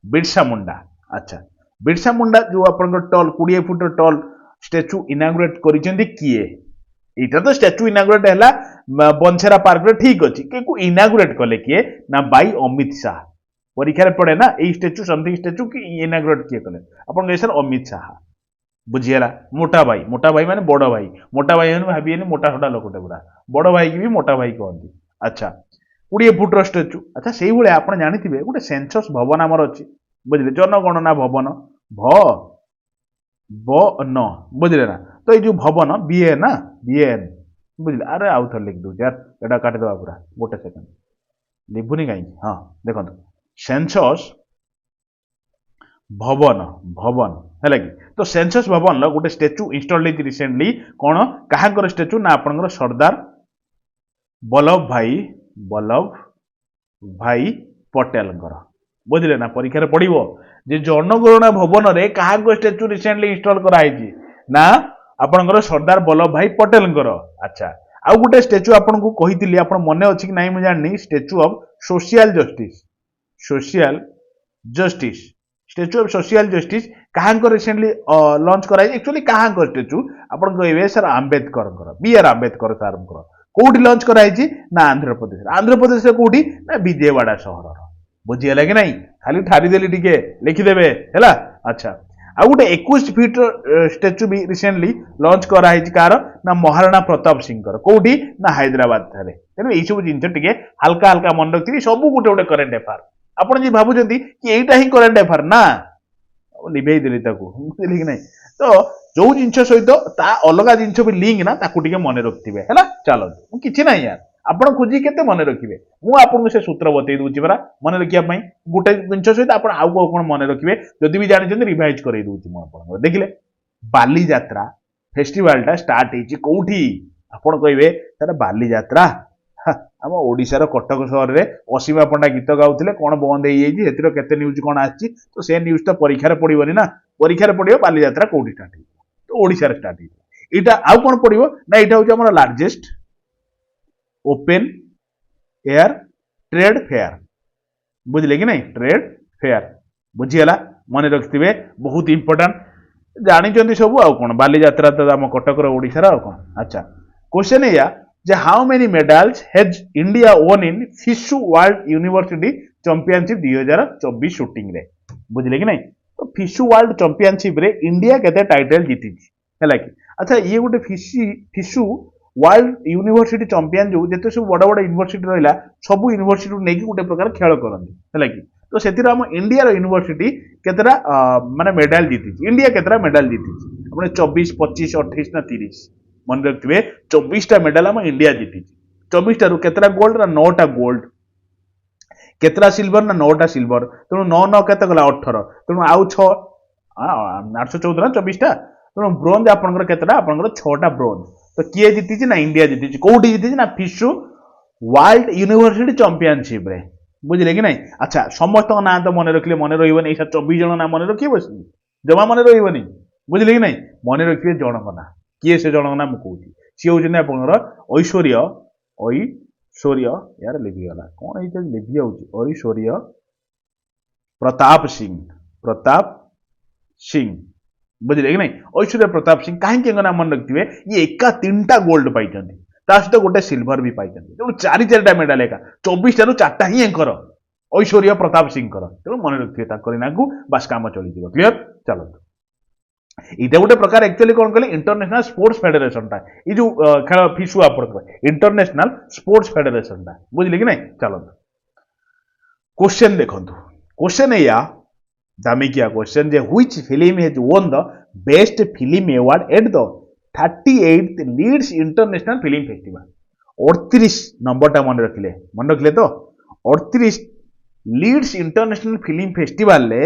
बिरसा मुंडा अच्छा बिरसा मुंडा जो अपन tall 20 foot tall statue inaugurate करिसेंती किए एटा तो स्टेच्यू इनागुरेट हैला बंसेरा पार्क रे ठीक अछि के को इनागुरेट कले किए ना बाई अमित शाह परीक्षा रे पड़े ना ए स्टेच्यू समथिंग स्टेच्यू की इनागुरेट किए कले अपन के सर अमित शाह बुझियला मोटा भाई माने बड़ भाई मोटा भाई माने भाबिएनी मोटा छोटा लोकटे पूरा बड़ भाई की भी मोटा भाई कहंती अच्छा 20 फुट रो स्टेच्यू अच्छा सेही भले आपण जानिथिबे गोटे सेंसस भवन हमर अछि बुझिले जनगणना भवन न बुझिले ना तो ये जो भवन बीएन बुझिले अरे आउ थर लिख दू यार एटा काट दवा पूरा गोटे सेकंड लिखुनी काई हां देखंतु सेंसस भवन है कि तो सेंसस भवन गोटे स्टेच्यू इंस्टॉल रिसेंटली कौन कहां स्टेच्यू ना आपनकर सरदार वल्लभ भाई पटेल बुझिले ना परीक्षा पड़ो जे जनगणना भवन रे कहां स्टेच्यू रिसेंटली इंस्टॉल कराई ना आपनकर सरदार वल्लभ भाई पटेल अच्छा आउ गोटे स्टेच्यू आपन को कहितली आपन मने अछि कि नाही म जाननी statue of social justice statue of social justice कहां रिसेंटली लॉन्च कराई एक्चुअली कहां स्टेच्यू आपन कहबे sir Ambedkar BR Ambedkar sir कोठी लॉन्च कराई ना आंध्र प्रदेश कोठी ना विजयवाड़ा सहर बुझीगला कि नहीं खाली ठारी देली टिके लिखिदेबे हैला अच्छा आ गोटे 21 फीट स्टेच्यू भी रिसेंटली लॉन्च कराई कार ना महाराणा प्रताप सिंह कोठी ना हैदराबाद थारे तेनु एई सब जिंस टिके हल्का हल्का मन रखिबी सब गोटे गोटे करेंट अफेयर आपण जे भाबुचंती कि एइटा ही करेंट अफेयर ना लिभेई देली ताकू बुझिले कि नहीं तो जो जिंस सहित ता अलगा जिंस भी लिंक ना ताकू टिके मन रखिथिबे हैला चलो किछि नाही यार आपण खोजी केते मन रखिबे मु आपन से सूत्र बतई दूची बरा मन रखिया पई गोटे जिंस सहित आपण आउ कोन मन रखिबे जदि भी जानिछन रिवाइज करई दूची मु आपण देखिले बाली यात्रा फेस्टिवल टा स्टार्ट हेची कोठी आपण कहबे तार बाली यात्रा आम ओडिशार कटक सहर रे असीमा पंडा गीत गाउथिले कोन बंद हेई जेजी हेतिर केते न्यूज कोन आछि तो से न्यूज तो परीक्षा रे पडिबोनी ना परीक्षा रे पडिबो बाली यात्रा कोठी स्टार्ट हे तो ओडिशा रे स्टार्ट हे एटा आउ कोन पडिबो ना एटा होछ हमर largest open air trade fair बुझिले कि नहीं ट्रेड फेयर बुझीगला मन रखिथिबे बहुत इंपोर्टेंट जानिचंती सब आउ कोन बाली यात्रा तो आम कटक रो ओडिशा रो कोन अच्छा क्वेश्चन या जे how many medals has India won in FISU world university championship 2024 shooting रे बुझिले कि नहीं तो फिशु वर्ल्ड चैंपियनशिप रे इंडिया केते टाइटल जीति हैला कि अच्छा ये गोटे फिशु वर्ल्ड यूनिवर्सिटी चैंपियन जो जते सब बड़ बड़ यूनिवर्सिटी रहला सब यूनिवर्सिटी नेकी गोटे प्रकार खेल करंती हैला कि तो सेतिर हम इंडिया रो यूनिवर्सिटी केतरा माने मेडल जीति इंडिया केतरा मेडल जीति अपने 24 25 28 ना 30 मन रखिबे 24 टा मेडल हम इंडिया जीति 24 टा रु केतरा गोल्ड ना 9 टा गोल्ड केतरा सिल्वर ना 9 टा सिल्वर तेणु 9 9 केते गला 18 तेणु आउ 6 814 ना 24टा ତେଣୁ ବ୍ରୋଞ୍ଜ ଆପଣଙ୍କର କେତେଟା ଆପଣଙ୍କର 6ଟା ବ୍ରୋଞ୍ଜ ତ କିଏ ଜିତିଛି ନା ଇଣ୍ଡିଆ ଜିତିଛି କୋଉଠି ଜିତିଛି ନା ଫିସୁ ୱାର୍ଲଡ ୟୁନିଭର୍ସିଟି ଚାମ୍ପିଅନସିପ ରେ ବୁଝିଲେ କି ନାଇଁ ଆଚ୍ଛା ସମସ୍ତଙ୍କ ନାଁ ତ ମନେ ରଖିଲେ ମନେ ରହିବନି ଏଇ 24 ଜଣ ନାଁ ମନେ ରଖିବେ ବସିକି ଜମା ମନେ ରହିବନି ବୁଝିଲେ କି ନାଇଁ ମନେ ରଖିବେ ଜଣଙ୍କ ନାଁ କିଏ ସେ ଜଣଙ୍କ ନାଁ ମୁଁ କହୁଛି ସିଏ ହଉଛନ୍ତି ଆପଣଙ୍କର ଐଶ୍ୱର୍ଯ୍ୟ ୟାର ଲିଭିଗଲା କଣ ହେଇଛି ଲିଭି ଯାଉଛି ଐଶ୍ୱର୍ଯ୍ୟ ପ୍ରତାପ ସିଂ ବୁଝିଲେ କି ନାଇଁ ଐଶ୍ୱର୍ଯ୍ୟ ପ୍ରତାପ ସିଂ କାହିଁକି ଏଙ୍କ ନାଁ ମନେ ରଖିଥିବେ ଇଏ ଏକା 3ଟା ଗୋଲ୍ଡ ପାଇଛନ୍ତି ତା ସହିତ ଗୋଟେ ସିଲଭର ବି ପାଇଛନ୍ତି ତେଣୁ 4 ମେଡାଲ ଏକା 24ଟାରୁ 4ଟା ହିଁ ଏଙ୍କର ଐଶ୍ୱର୍ଯ୍ୟ ପ୍ରତାପ ସିଂଙ୍କର ତେଣୁ ମନେ ରଖିଥିବେ ତାଙ୍କରି ନାଁକୁ ବାସ୍ କାମ ଚଳିଯିବ କ୍ଲିୟର ଚାଲନ୍ତୁ ଏଇଟା ଗୋଟେ ପ୍ରକାର ଆକ୍ଚୁଆଲି କଣ କହିଲେ ଇଣ୍ଟରନ୍ୟାସନାଲ ସ୍ପୋର୍ଟସ ଫେଡେରେସନଟା ଏଇ ଯୋଉ ଖେଳ ଫିସୁ ଆପଣଙ୍କର ଇଣ୍ଟରନ୍ୟାସନାଲ ସ୍ପୋର୍ଟସ ଫେଡେରେସନଟା ବୁଝିଲେ କି ନାଇଁ ଚାଲନ୍ତୁ क्वेश्चन देखंतु क्वेश्चन एया दामिकिया क्वेश्चन जे which film has won the best film award at the 38th Leeds international film festival 38 नंबरटा मन रखिले तो 38 लीड्स इंटरनेशनल फिल्म फेस्टिवल ले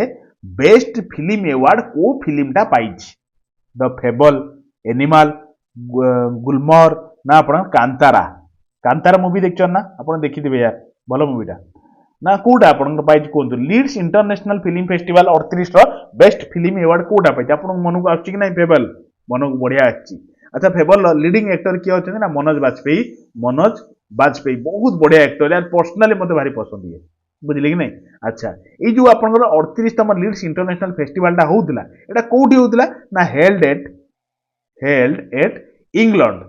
बेस्ट फिल्म अवार्ड को फिल्मटा पाइछि द फेबल एनिमल गुलमोर ना आपण कांतारा मूवी देखछन ना आपण देखिथिबे यार भलो मूवीटा ना कोटा आपन पाइछि कोंतु लीड्स इंटरनेशनल फिल्म फेस्टिवल 38 रो बेस्ट फिल्म अवार्ड कोटा पाइछि आपन मन को आछि कि नै फेबल मन को बढ़िया आछि अच्छा फेबल लीडिंग एक्टर किए अछन ना मनोज बाजपेयी बहुत बढ़िया एक्टर यार पर्सनली मते भारी पसंद ये बुझिले कि नै अच्छा ए जो आपन 38 तम लीड्स इंटरनेशनल फेस्टिवल टा होउतला एटा कोठी होउतला ना हेल्ड एट इंग्लैंड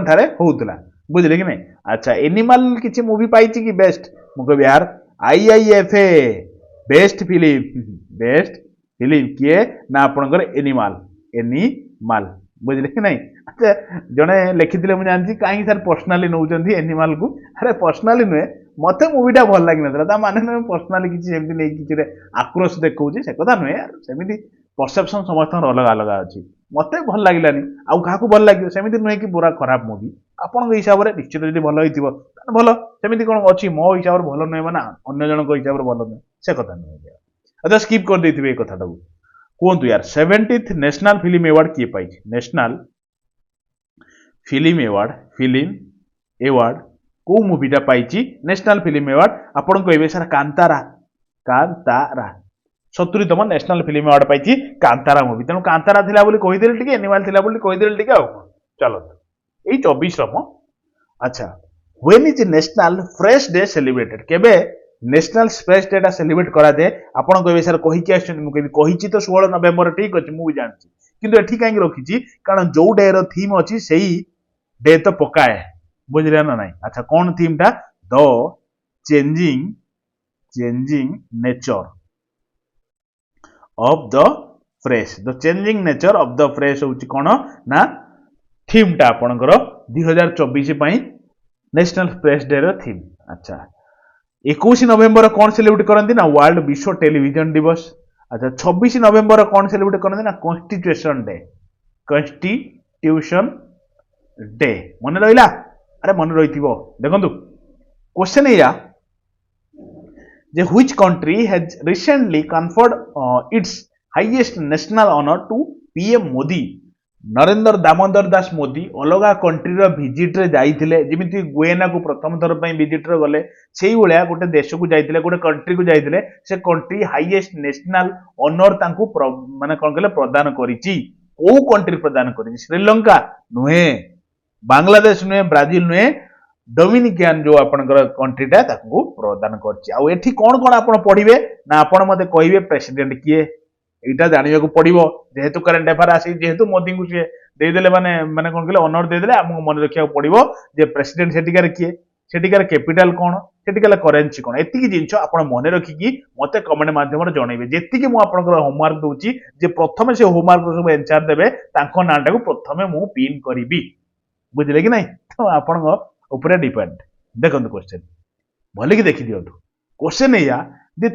थारे होउतला बुझिले कि नहीं अच्छा एनिमल किसी मूवी पाई कि बेस्ट मुझे यार आईआईएफए बेस्ट फिल्म किए ना आपनकर एनिमल बुझिले कि नहीं अच्छा जड़े लिखिले मुझे जानती कहीं सर पर्सनाली नौकरी एनिमल को अरे पर्सनाली नुहे मत मूवीटा भल लगी ना माने नुहे पर्सनाली किसी किसी आक्रोश देखा से कथा नुहे यार सेमती परसेप्शन समस्त अलग अलग अच्छी मत भल लगे आउ क्या भल लगे सेमती नुहे कि पूरा खराब मूवी आपण हिसाब से निश्चित जो भल हो भल सेमती कौन अच्छी मो हिसाब से भल नुहे मैंने अन्य जन हिसाब से भल नुहे से कथा नुहे अच्छा स्किप कर देते ये कथा कहतु यार 70th नेशनल फिल्म अवार्ड किए पाई नेशनल फिल्म अवार्ड को मूवीटा पाई नेशनल फिल्म अवार्ड आपन कहे सर कांतारा 70तम नेशनल फिल्म अवार्ड पाई कांतारा मूवी तेणु कांतारा थिला बोली कहीदेली टिके एनिमल थिला बोली कहीदेली टिके आउ चलो यही 24 रम अच्छा when is national fresh day celebrated केबे नेशनल फ्रेश डे सेलिब्रेट करा जाए आपन कहे सर कही कही तो 16 नवेम्बर ठीक अच्छे मुझे जानची किंतु एठी कहीं रखी कारण जो डे रो थीम अच्छी से डे तो पकाए बुझे ना नहीं अच्छा कौन थीम टा the changing nature of the fresh होची कौन ना थीम टा आपनकर 2024 नेशनल फ्रेश डे रो थीम अच्छा 21 नवेम्बर कौन सेलिब्रेट करती ना वर्ल्ड विश्व टेलीविजन दिवस अच्छा 26 नवेम्बर कौन सेलिब्रेट करती ना कॉन्स्टिट्यूशन डे मन रहा अरे मन रही देखो क्वेश्चन या which country has recently conferred its highest national honour to PM Modi Narendra Damodar Das Modi अलग कंट्री भिजिट रे जाइथिले जेमिति गुएना को प्रथम थर पई भिजिट रे गले सेही भलिया गोटे देश को जाइथिले गोटे कंट्री को जाइथिले से कंट्री हाईएस्ट नेशनल ऑनर तांको माने कोन कहले प्रदान करिछि ओ कंट्री प्रदान करिछि श्रीलंका नुहे बांग्लादेश नुहे ब्राजिल नुहे डोमिनिकान जो आपनकर कंट्रीटा ताको प्रदान करछि आ एठी कोन कोन आपण पढिबे ना आपण मते कहिबे प्रेसिडेंट किए एटा जानिया को पड़िबो जेहेतु करंट अफेयर आसी जेहेतु मोदी को से देदेले माने माने कोन कहले ऑनर देदेले हमको मन रखिया पड़िबो जे प्रेसिडेंट सेटिकार किए सेटिकार कैपिटल कोन सेटिकार करेंसी कोन एतिकी जिंस आपण मन रखी कि मते कमेंट माध्यम रे जणैबे जेतिकी मु आपनकर होमवर्क दोची जे प्रथमे से होमवर्क सब आंसर देबे तांको नाटा को प्रथमे मु पिन करिबी बुझिले कि नै तो आपण ऊपर डिपेंड देखंतु क्वेश्चन भले कि देखि दियंतु क्वेश्चन या दे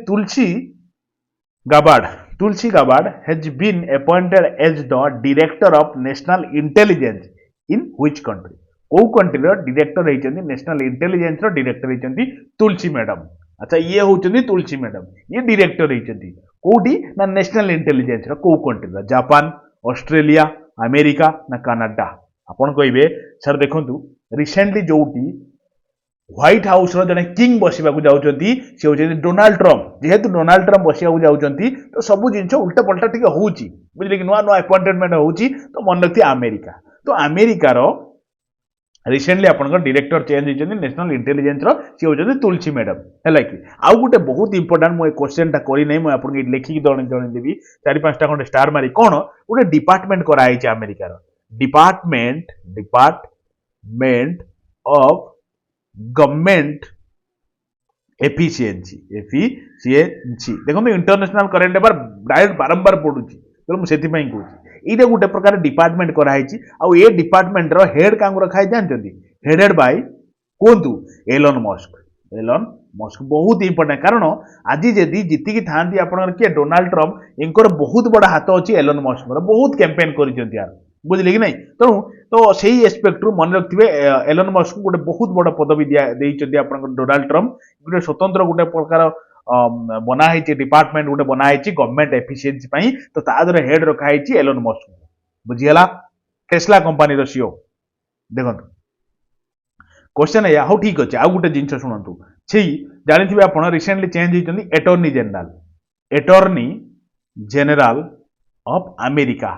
Tulsi Gabbard has been appointed as the Director of National Intelligence in which country? को कंट्री रो डायरेक्टर होइचंदी नेशनल इंटेलिजेंस रो डायरेक्टर होइचंदी तुलसी मैडम अच्छा ये होचंदी तुलसी मैडम ये डायरेक्टर होइचंदी कोठी ना नेशनल इंटेलिजेंस को कंट्री जापान ऑस्ट्रेलिया अमेरिका ना कनाडा आपण कहबे सर देखंतु रिसेंटली जोटी व्हाइट हाउस रो जने किंग बसिबा को जाउचंती से होचे डोनाल्ड ट्रम्प जेहेतु डोनाल्ड ट्रम्प बसिबा को जाउचंती तो सब जिंस उल्टा पलटा टिके होउची बुझले कि नुआ नुआ अपॉइंटमेंट होउची तो मन रखती अमेरिका तो अमेरिका रो रिसेंटली आपनकर डायरेक्टर चेंज होइछन नेशनल इंटेलिजेंस रो से होचन तुलसी मैडम हैला कि आउ गुटे बहुत इंपोर्टेंट मो क्वेश्चन टा करी नै मो आपन के लेखि दण जण देबी चारि पांचटा खंड स्टार मारी कोन गुटे डिपार्टमेंट करा आइछ अमेरिका रो डिपार्टमेंट ऑफ गवर्नमेंट एफिशिएंसी देखो इंटरनेशनल करेंट अफेयर डायरेक्ट बारंबार पढुची तो मु सेति पई कहूची इटा गोटे प्रकार डिपार्टमेंट कराई आउ A department row head Kong रखाई जानचंदी हेडेड बाय कोंतु एलन मस्क बहुत इंपोर्टेंट कारण आज जदि जीतिकी थांती आपनकर के डोनाल्ड ट्रम्प इनकर बहुत बड़ा हाथ अछि एलन मस्क बहुत कैंपेन करिसंती यार बुझले कि नहीं तेणु तो सही एस्पेक्ट रु मन रखिए एलन मस्क गोटे बहुत बड़ा पदवी देइचंती आपनकर डोनाल्ड ट्रम्प गोटे स्वतंत्र गोटे प्रकार बना है डिपार्टमेंट गोटे बना है गवर्नमेंट एफिशिएंसी पई तो तादर हेड रखा है एलन मस्क बुझिगला टेस्ला कंपनी रो सीईओ देखंतु क्वेश्चन है हाउ ठीक अछि आ गोटे जिंस सुनंतु छी जानिथिबे आपण रिसेंटली चेंज होइचंदी एटॉर्नी जनरल ऑफ अमेरिका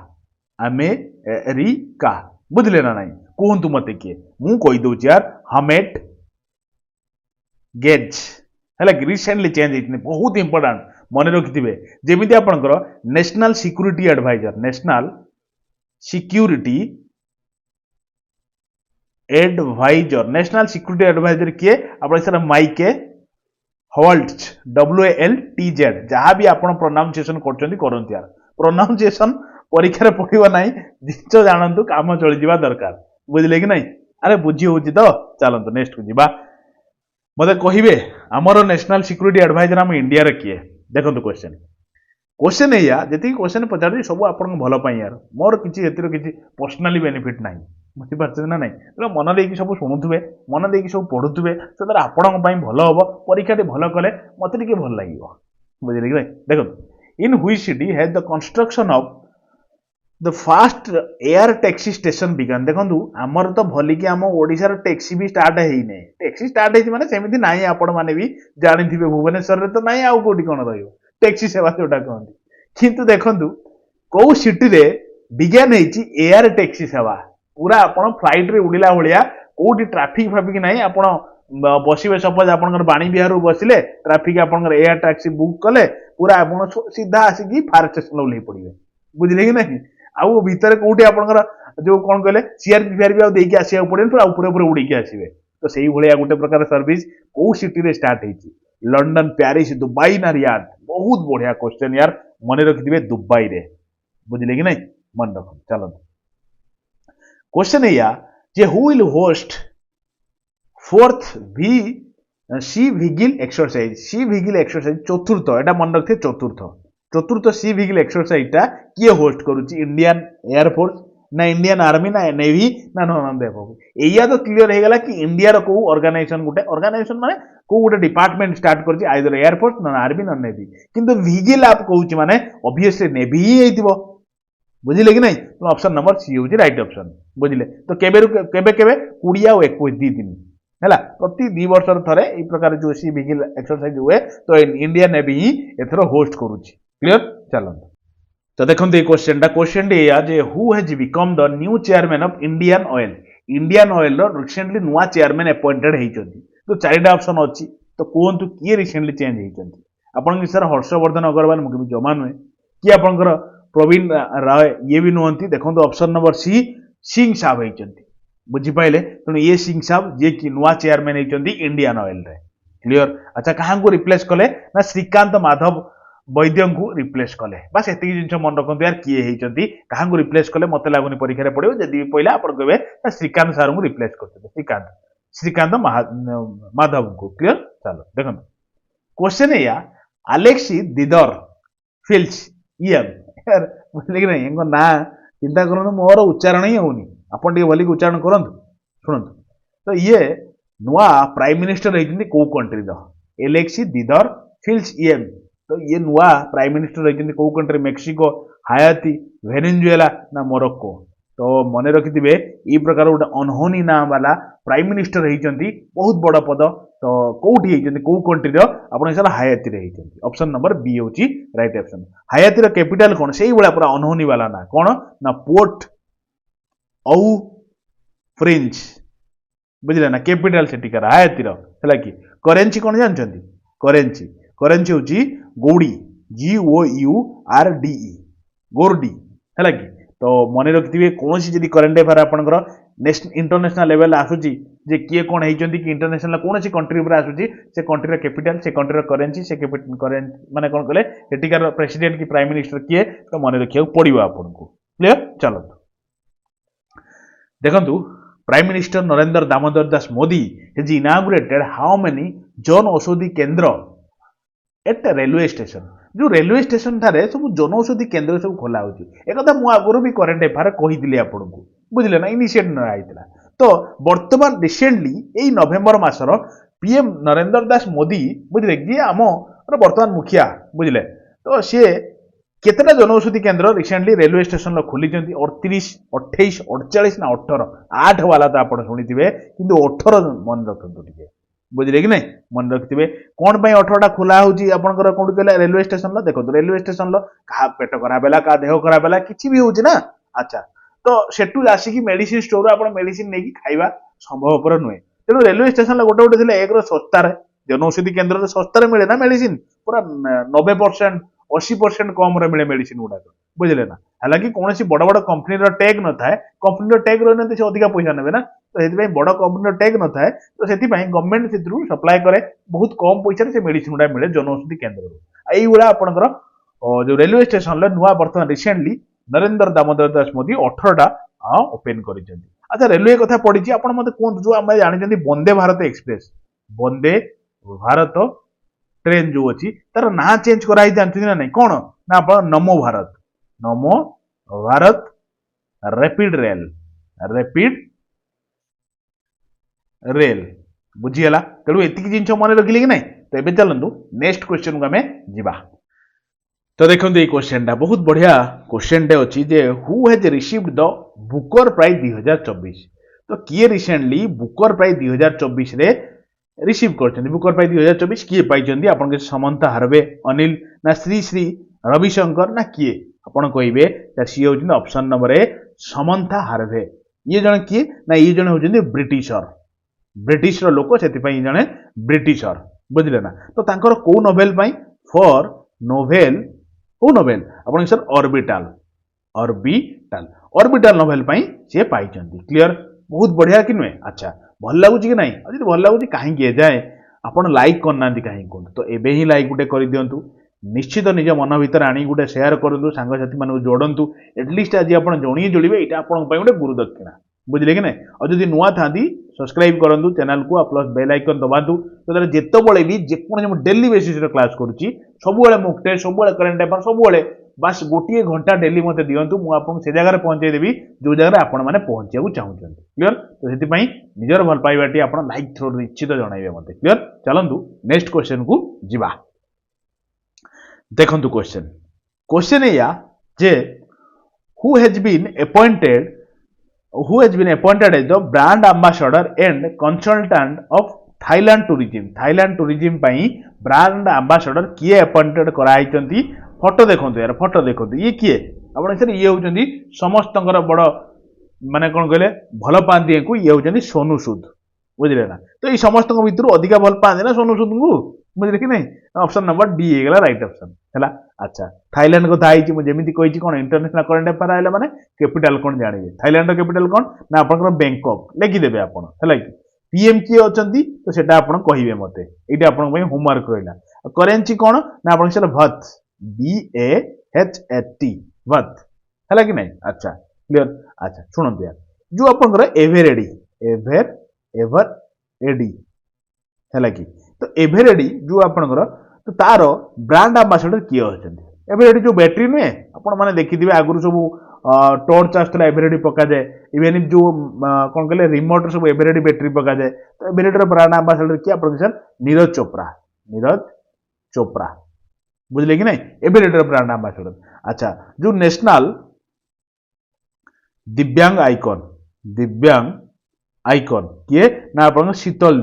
बुझले ना नहीं कहतु मते किए मु कहि दउ यार हमेट गेज है रिसेंटली चेंज होइछनी बहुत इंपोर्टेंट मन रखिथिबे जेमिति आपनकर नेशनल सिक्यूरिटी एडवाइजर किए आपण सर माइके हॉल्ट्ज WALTZ जहाँ भी आपण प्रोनाउंसिएशन करछंती करंती यार प्रोनाउंसिएशन परीक्षा पड़िबा नाही जिंस जानंतु काम चली जिबा दरकार बुझले कि नहीं अरे बुझी होची तो चलंतु नेक्स्ट को जिबा मते कहिबे हमरो नेशनल सिक्यूरिटी एडवाइजर हम इंडिया रे किए देखंतु क्वेश्चन है या जति क्वेश्चन पचार सब आपन भलो पई यार मोर किछि एतिर किछि पर्सनली बेनिफिट नाही बुझी पारछ ना नहीं तो मन देकी सब शुणुथुबे मन देकी सब पढुथुबे तो आपन पई भलो हबो परीक्षा टे भलो कले मते टिके भल लागिवो बुझले कि भाई देखंतु in which city has the construction of the fast air taxi station began देखंतु हमर तो भली कि हम ओडिसा रो टैक्सी भी स्टार्ट हेई नै टैक्सी स्टार्ट हेई माने सेमिति नाही आपण माने भी जानिथिबे भुवनेश्वर रे तो नाही आउ कोठी कोन रहयो टैक्सी सेवा जोटा कहंती किंतु देखंतु को सिटी रे बिगन हेची एयर टैक्सी सेवा पूरा आपण फ्लाइट रे उडिला होलिया कोठी ट्रैफिक नाही आपण बसिबे सपोज आपनकर बाणी बिहार रो बसिले ट्रैफिक आपनकर एयर टैक्सी बुक कले पूरा आपण सीधा आसी फायर स्टेशन ओले पड़िबे बुझले कि नहीं आउ भीतर कोठी आपनकर जो कोन कहले सीआरपी आ देकी आसिया पड़े पूरा ऊपर ऊपर उड़ी के आसीबे तो सेही भलिया गोटे प्रकार सर्विस को सिटी रे स्टार्ट हेची लंडन पेरिस दुबई ना रियाद बहुत बढ़िया क्वेश्चन यार मन रखिथिबे दुबई रे बुझले कि नहीं मन रख चलो क्वेश्चन है या जे who will host fourth sea vigil exercise चतुर्थ एटा मन रखिथे चतुर्थ सी विगिल एक्सरसाइज टा किए होस्ट करूची इंडियन एयरफोर्स ना इंडियन आर्मी ना नेवी ना नॉन देखो एया तो क्लियर हे गला कि इंडिया रो को ऑर्गेनाइजेशन माने को गोटे डिपार्टमेंट स्टार्ट करची आइदर एयरफोर्स ना आर्मी ना नेवी किंतु विगिल आप कहूची माने ऑब्वियसली नेवी ही हेतिबो बुझिले कि नहीं तो ऑप्शन नंबर सी होची राइट ऑप्शन बुझिले तो केबे 20 आ 21 दी दिन हैला प्रति 2 वर्ष थरे ए प्रकार जो सी विगिल एक्सरसाइज हुए तो इंडिया नेवी ही एथरो होस्ट करूची क्लियर चलो तो देखो क्वेश्चन या जे who has become the new chairman of Indian oil recently नुआ चेयरमैन अपॉइंटेड हेइचंती तो चारिटा ऑप्शन अछि तो कोंतु किए रिसेंटली चेंज हेइचंती आपन सर हर्षवर्धन अग्रवाल मुके जमा नुहे कि आपनकर प्रवीण राय ये भी नुहंती देखो ऑप्शन नंबर सी सिंह साहब हेइचंती बुझी पाइले तेणु ये सिंह साहब जे कि नुआ चेयरमैन हेइचंती इंडियन ऑयल रे क्लियर अच्छा कहां को रिप्लेस कले ना श्रीकांत माधव वैद्य को रिप्लेस कले बस एति जिंस मन रखंतु यार किए हेइचंती कहां को रिप्लेस कले मते लागुनी परीक्षा रे पड़ियो जदी पहिला आपण कहबे श्रीकांत सर को रिप्लेस करते श्रीकांत माधव को क्लियर चलो देखो क्वेश्चन है या अलेक्सी दिदर फिल्स यार बुझले कि नहीं इनको ना चिंता करनु मोर उच्चारण ही होनी आपण टे भली उच्चारण करंतु सुनंतु तो ये नुआ प्राइम मिनिस्टर हेइचंती को कंट्री द एलेक्सी दिदर फिल्स तो ये नुआ प्राइम मिनिस्टर रही कौ कंट्री मेक्सिको हायाती वेनेजुएला ना मोरक्को तो मन रखिथे ये प्रकार गोटे अनहोनी ना वाला प्राइम मिनिस्टर होती बहुत बड़ पद तो कौटी होती कौ कंट्री आप हायाती ऑप्शन नंबर बी हूँ राइट ऑप्शन हायाती कैपिटल कौन से भाया पूरा अनहोनी वाला ना कौन ना पोर्ट औ फ्रेंच बुझे ना कैपिटल सेटिकार हायातीर है कि करेन्सी कौन जानते करेन्सी करेन्सी हूँ गौड़ी GOURDE गोर्डी है कि तो मन रखिथे कौन सी करेन्ट अफेयर आपंकर इंटरनेशनल लेवल आसूची जे किए कौन होती कि इंटरनेशनल कौन सी कंट्री पर आसूची से कंट्रीर कैपिटल से कंट्रीर करेन्सी से करेन्सी माने कौन कले एटिकार प्रेसिडेंट कि प्राइम मिनिस्टर किए तो मन रखा पड़ो आपको क्लियर चलतु देखु prime minister Narendra Damodar Das Modi has inaugurated how many Jan Aushadhi केंद्र एट रेलवे स्टेशन जो रेलवे स्टेशन ठारे सब जन औषधि केंद्र सब खोला होची एक कथा मु आगुरु भी करेंट अफेयर कहिदिली आपनको बुझिले ना इनिशिएट न आइतला तो वर्तमान रिसेंटली एई नवेम्बर मासर पीएम नरेंद्र दास मोदी बुझिले जे आम वर्तमान मुखिया बुझिले तो सी केतेटा जनऔषधि केंद्र रिसेंटली रेलवे स्टेशन खोली 38 28 48 ना 18 8 वाला तो आप शुणिथे कि 18 मन रखु टे बुझे कि नहीं मन रखिथे कौन पर 18टा खोला होची आपनकर कौन कहला रेलवे स्टेशन देखो रेलवे स्टेशन क्या पेट खराब है क्या देह खराब है किसी भी होची ना अच्छा तो सेठू आसिकी मेडिसिन स्टोर आप मेडिसिन नहीं खाइबा संभवपर नुहे तेणु रेलवे स्टेशन गोटे गोटे थे एक सस्तार जनऔषधि केंद्र सस्तार मिले ना मेडिसिन पूरा 90% 80% कम मिले मेडिसिन गुड़ाक बुझे ना हालांकि कौन बड़ बड़ कंपनी टैग न था कंपनी टैग रही से अधिक पैसा ने ना तो ये बड़ कंपनी टैग न था तो से गवर्नमेंट से सप्लाय करे बहुत कम पैसा से मेडिसिन गुड़ा मिले जनऔषधि केंद्र यही आपंकर जो रेलवे स्टेशन नुआ बर्तमान रिसेंटली नरेंद्र दामोदर दास मोदी 18टा ओपन कर अच्छा रेलवे कथा पड़ी आप कहते जो आम जानी वंदे भारत एक्सप्रेस वंदे भारत ट्रेन जो अच्छी तार ना चेंज कराई जानते ना नहीं कौन ना आप नमो भारत रैपिड रेल बुझीगला तेणु एतिक जिन मन रखिले कि नहीं तो ये चलतु नेक्स्ट क्वेश्चन को आम जा तो देखो ये क्वेश्चन टा बहुत बढ़िया क्वेश्चन टे अच्छी जे who has received the Booker prize 2024 तो किए रिसेंटली बुकर प्राइज 2024 रे रिसीव कर बुकर प्राइज 2024 किए पाई आपन के समंता हार्वे अनिल ना श्री श्री रविशंकर ना किए आपन कहे सी होती ऑप्शन नंबर ए समंता हार्वे ये जन किए ना ये जन होती ब्रिटिशर लोक से जड़े ब्रिटिशर बुझे ना तो तांकर को नोवेल फॉर नोवेल को नोवेल आप सर ऑर्बिटल नोवेल सी पाई क्लियर बहुत बढ़िया कि नुहे अच्छा भल लगुच कि नहीं जी भल लगुच कहीं जाए आपड़ लाइक करना कहीं कहते तो एवं ही लाइक गोटे कर दिंतु निश्चित निज मन भर आनी गोटे सेयार करूँ सांगसाथी मानक जोड़ू एटलिस्ट आज आप जोड़े जोड़े यहाँ आप गोटे गुरु दक्षिणा बुझे कि नहीं और जब नुआ था सब्सक्राइब करूँ चैनल को प्लस बेल आइकन दबातु तो जितेबले भी जेको डेली बेसिस क्लास करुच्ची सब मुक टेस्ट सब करेन्ट अफेयर सब बास गोटे घंटा डेली मत दिंतु मुझे जगह पहुंचेदेवी जो जगह आपण मैंने पहुंचा चाहते क्लियर तो से निजर भल पाइबाटी आप लाइक थ्रो निश्चित जनइबे मत क्लियर चलतु नेक्स्ट क्वेश्चन को जीवा देखु क्वेश्चन या जे who has been appointed as the brand ambassador and consultant of Thailand tourism pi brand ambassador किए appointed कराई फोटो देखो यार फोटो देखो ये किए आप सर ये होती समस्त बड़ माने कौन कहले भल पाती को ये होती सोनू सूद बुझे ना तो ये समस्त भितर अधिक भल पाते ना सोनू सूद को बुझे कि नहीं ऑप्शन नंबर डी है राइट ऑप्शन है अच्छा थाईलैंड कथा जमी कही कौन इंटरनेशनल करेन्ट अफेयर आए मैंने कैपिटल कौन जानवे थाईलैंड कैपिटल कौन ना आप बैंकॉक लिखिदेवे आप पीएम किए अच्छा तो सेटा आप कहे मत ये आप होमवर्क रहा करेन्सी कौन ना आप सर भत BAHAT भत है कि नहीं अच्छा क्लियर अच्छा शुणु यार जो आप एभरेडी है कि तो एभरेडी जो आपंकर तो तार ब्रांड आंबासाडर किए अच्छा एभरेडी जो बैटेरी नुहे आपने देखिए आगुरी सब टॉर्च आसला एभरेडी पका जाए इवेन जो कौन कहले रिमोट सब एभरेडी बैटेरी पका जाए तो एभरेडी ब्रांड आंबासाडर किए आप सर नीरज चोपड़ा बुझले कि नहीं एवेरेडी ब्रांड आंबासडर अच्छा जो नेशनल दिव्यांग आइकन किए ना आप शीतल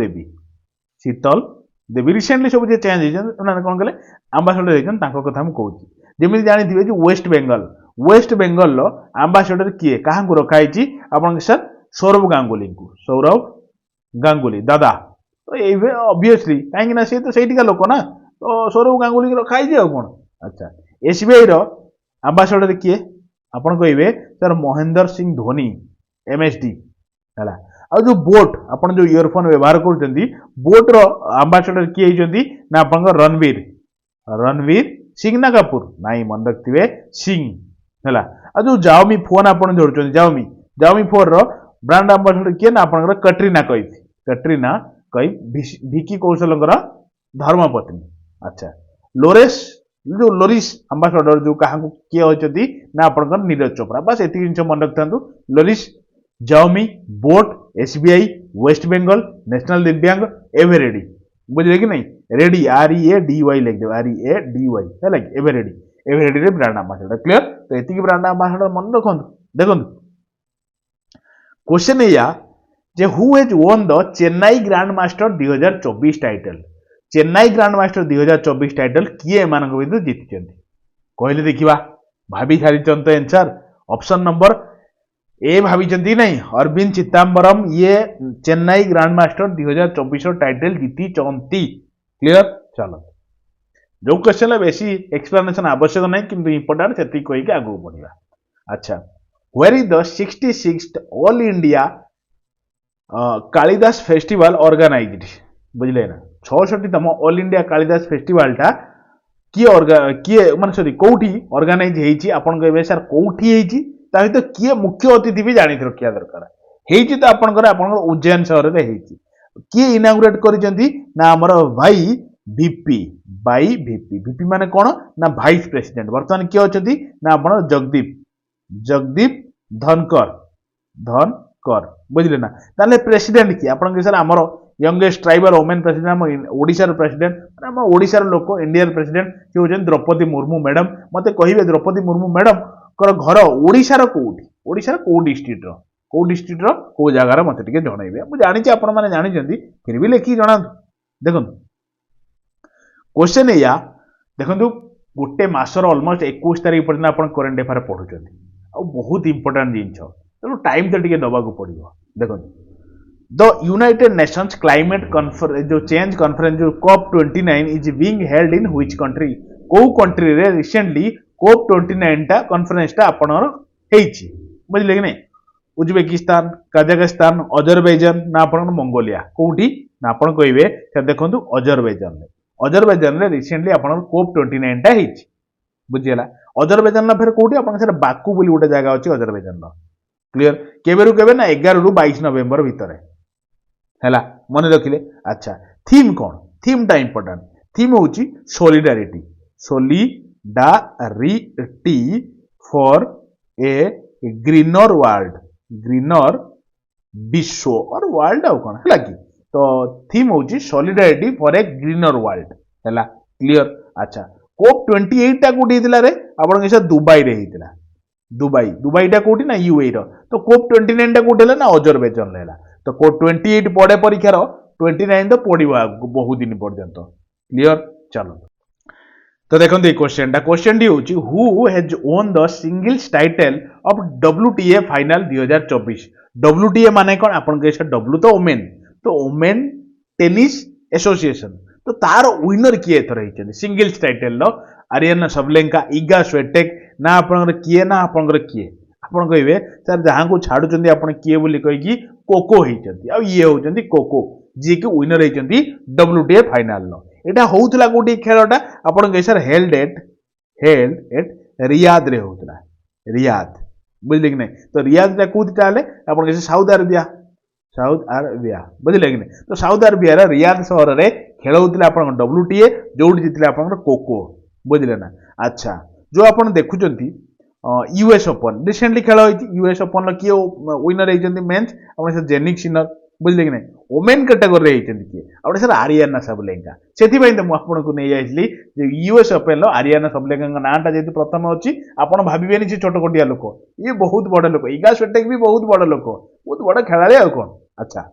देवी रिसेंटली सब जे चेंज होइछन कोन कहले आंबासडर होइछन ताको कथा हम कहूची जेमिति जानिथिबे जे वेस्ट बेंगल लो आंबासडर किए काहां को रखा हिची आपन सर सौरभ गांगुली दादा तो ये ऑब्वियसली कहीं ना सी तो सहीटिका लोक ना तो सौरभ गांगुली की रखा हिची आ कोन अच्छा एसबीआई रो आंबासडर किए आपन कहबे सर महेंद्र सिंह धोनी एमएसडी हला आ जो बोट आपन जो इयरफोन व्यवहार करछंती बोट रो आंबासडर किए हिचंती ना आपन रणवीर सिंह ना कपूर नाई मन रखथिबे सिंह हला आ जो जाओमी फोन आपन जोड़छंती जाओमी फोन रो ब्रांड आंबासडर किए ना आपन कटरीना कैफ भिकी कौशलकर धर्मपत्नी अच्छा लोरिस आंबासडर जो क्या किए होती ना आपन नीरज चोपड़ा बस एति जिन मन रखता लोरिस Xiaomi boat SBI West Bengal national दिव्यांग एवेरेडी बुझे कि नहीं रेडी READY लिख दे READY है एवेरेडी ब्रांड आंबासडर क्लियर तो ये ब्रांड आंबासडर मन रखु देखो क्वेश्चन या जे who has won the Chennai grand master 2024 title Chennai grand master 2024 title किए एमान भितर जीति कहले देखा भाभी सारी आंसर ऑप्शन नंबर ए भाभी नहीं अरविंद चिदम्बरम ये चेन्नई ग्रैंड मास्टर 2024 टाइटल जीति क्लियर चलो जो क्वेश्चन बेसी एक्सप्लेनेशन आवश्यक नहीं किंतु इंपोर्टेंट से कहीकि आगू बढ़ा अच्छा where is the 66th all India Kalidas festival organized बुझले ना 66तम ऑल इंडिया कालिदास फेस्टिवल टा किए माने सॉरी कोठी ऑर्गेनाइज हेची आपन कहबे सर कोठी हेची ता तो किए मुख्य अतिथि भी जानि रखिया दरकार हेची तो आपन उज्जैन शहर रे हेची किए इनागुरेट करिसेंती ना हमर भाई वीपी माने कोन ना वाइस प्रेसिडेंट वर्तमान किए अछंती ना आपन जगदीप धनकर बुझले ना ताले प्रेसिडेंट की आपन सर हमर यंगेस्ट ट्राइबल वोमेन प्रेसिडेंट हम ओडिशा प्रेसिडेंट हम ओडिशा लोक इंडिया प्रेसिडेंट सी होजन द्रौपदी मुर्मू मैडम मते कहिबे द्रौपदी मुर्मू मैडम कर घर ओडिशा को डिस्ट्रिक्ट रो को जगार मते टिके जणाइबे मु जानि छी आपन माने जानि जंदी फिर भी लेखि जणा देखो क्वेश्चन या देखो गोटे मासर ऑलमोस्ट 21 तारिख पर्यंत आपन करंट अफेयर पढुचंदी आ बहुत इंपोर्टेंट जिंस तो टाइम तो टिके दबाकू पड़िबो देखो the United Nations climate conference जो चेंज कॉन्फ्रेंस जो COP29 is being held in which country को कंट्री रे रिसेंटली COP29 टा कॉन्फ्रेंस टा आपनर हेची बुझले कि नहीं उज्बेकिस्तान कजाकिस्तान अजरबैजान ना आपन मंगोलिया कोठी ना आपन कहबे से देखंतु अजरबैजान रे रिसेंटली आपन COP29 टा हेची बुझियला अजरबैजान ना फिर कोठी आपन से बाकू बोली गोटे जगह अछि अजरबैजान रो क्लियर केबेरु केबे ना 11 रु 22 नवंबर भीतर हैला मन रखिले अच्छा थीम कौन थीम टा इंपोर्टेंट थीम होची सॉलिडारिटी फॉर ए ग्रीनर विश्व और वर्ल्ड आउ कौन है कि तो थीम होची solidarity for a greener world हैला क्लियर अच्छा COP28 टा कोठी हितला रे आपन केसा दुबई रे हितला दुबई टा कोठी ना यूएई रो तो COP29 टा कोठी ना अजरबैजान लेला तो COP28 पड़े परीक्षा रो 29 तो पड़िबो बहुत दिन पर्यंत क्लियर चलो तो देखो क्वेश्चन डी होची who has own the singles title of WTA final 2024 WTA माने कोन आपन के W तो वुमेन टेनिस एसोसिएशन तो तार विनर किए एथर हिचन सिंगल्स टाइटल लो आर्यना सबलेंका इगा स्वेटेक ना आपन किए आपन कहबे सर जहां को छाडुचंदी आपन किए बोली कहि कि कोको हिचंती आ ये होचंती कोको जे के विनर हिचंती WTA फाइनल लो एटा होउतला कोटी खेलटा आपन कहि सर हेल्ड एट रियाद रे होतला रियाद बुझले कि नहीं तो रियाद रे कोथि ताले आपन कहि साउथ अरेबिया बुझले कि नहीं तो साउथ अरेबिया रे रियाद शहर रे खेल होतला आपन WTA जोड जितले आपन कोको बुझले ना अच्छा जो आपन देखुचंती यूएस ओपन रिसेंटली खेल होई यूएस ओपन किए विनर होइचंती मेंस आपन से जेनिक सिनर बुझले कि नहीं ओमेन कैटेगरी किए आउटे सर आरियाना सबलेंगा से आपको नहीं जाइली यूएस ओपेन आरियाना सबलेंगा नाटा जेहतु प्रथम अच्छी आप भावेनि से छोटकोटिया लोक ये बहुत बड़ लोक इगा स्वेटेक भी बहुत बड़ लोक बहुत बड़ खेला आ कौन अच्छा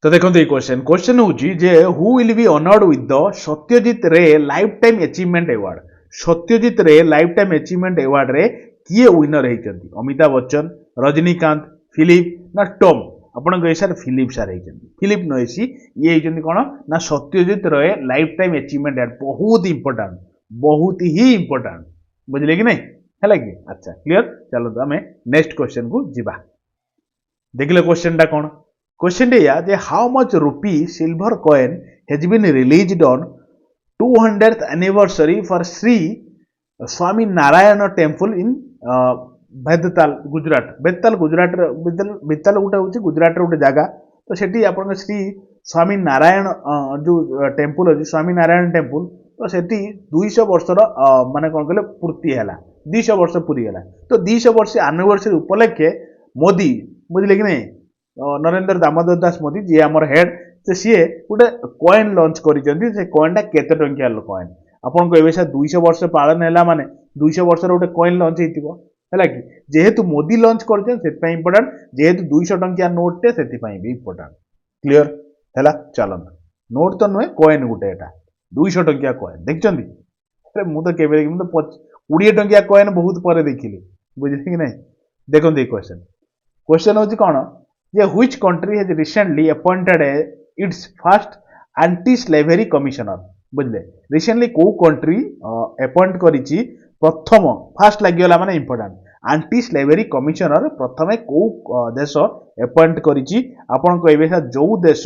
तो देखो ये क्वेश्चन क्वेश्चन हूँ जे who will be honoured with the Satyajit Ray lifetime achievement award Satyajit Ray lifetime achievement award Ray किए विनर होती अमिताभ बच्चन रजनीकांत फिलिप ना टॉम आपण कहे सर फिलिप सार फिलिप नयसी ये होती कौन ना Satyajit Ray lifetime achievement award बहुत ही इंपोर्टाट बुझे कि नहीं है कि अच्छा क्लियर चलो तो आम नेक्स्ट क्वेश्चन को जीवा देखिले क्वेश्चन टा कौन क्वेश्चन जे how much rupee silver coin has been released on 200th anniversary for Shri Swaminarayan temple in Bettal Gujarat Bettal Gujarat Bettal गोटे हूँ गुजरात गोटे जगह तो सेठी आप श्री स्वामी नारायण जो टेम्पल अच्छी स्वामी नारायण टेम्पल तो सेठी 200 वर्षर माने कौन कहले पूर्ति है 200 वर्ष पूरी है तो 200 वर्ष एनिवर्सरी उपलक्षे मोदी बुझे कि नहीं नरेंद्र दामोदर दास मोदी जी आमर हेड से सी गोटे कॉइन लॉन्च करिसेंती से कॉइनटा केते टंकिया कॉइन आपन कहबे से 200 वर्ष पालन हैला माने 200 वर्ष रे गोटे कॉइन लॉन्च हेतिबो हैला कि जेहेतु मोदी लॉन्च करछन सेत पई इंपोर्टेंट जेहेतु 200 टंकिया नोट टे सेति पई भी इंपोर्टेंट क्लियर हैला चलन नोट तो नुहे कॉइन गोटे एटा 200 टंकिया कॉइन देखछंती अरे मु तो केबे मु तो 20 टंकिया कॉइन बहुत परे देखिली बुझिले कि नहीं देखो दे क्वेश्चन होची कोन which country has recently appointed its first anti-slavery commissioner बुझले रिसेंटली को कंट्री अपॉइंट करिछि प्रथम फास्ट लागिला माने इंपोर्टेंट एंटी स्लेवरी कमिशनर प्रथमे को देश अपॉइंट करिछि आपण कहबे जो देश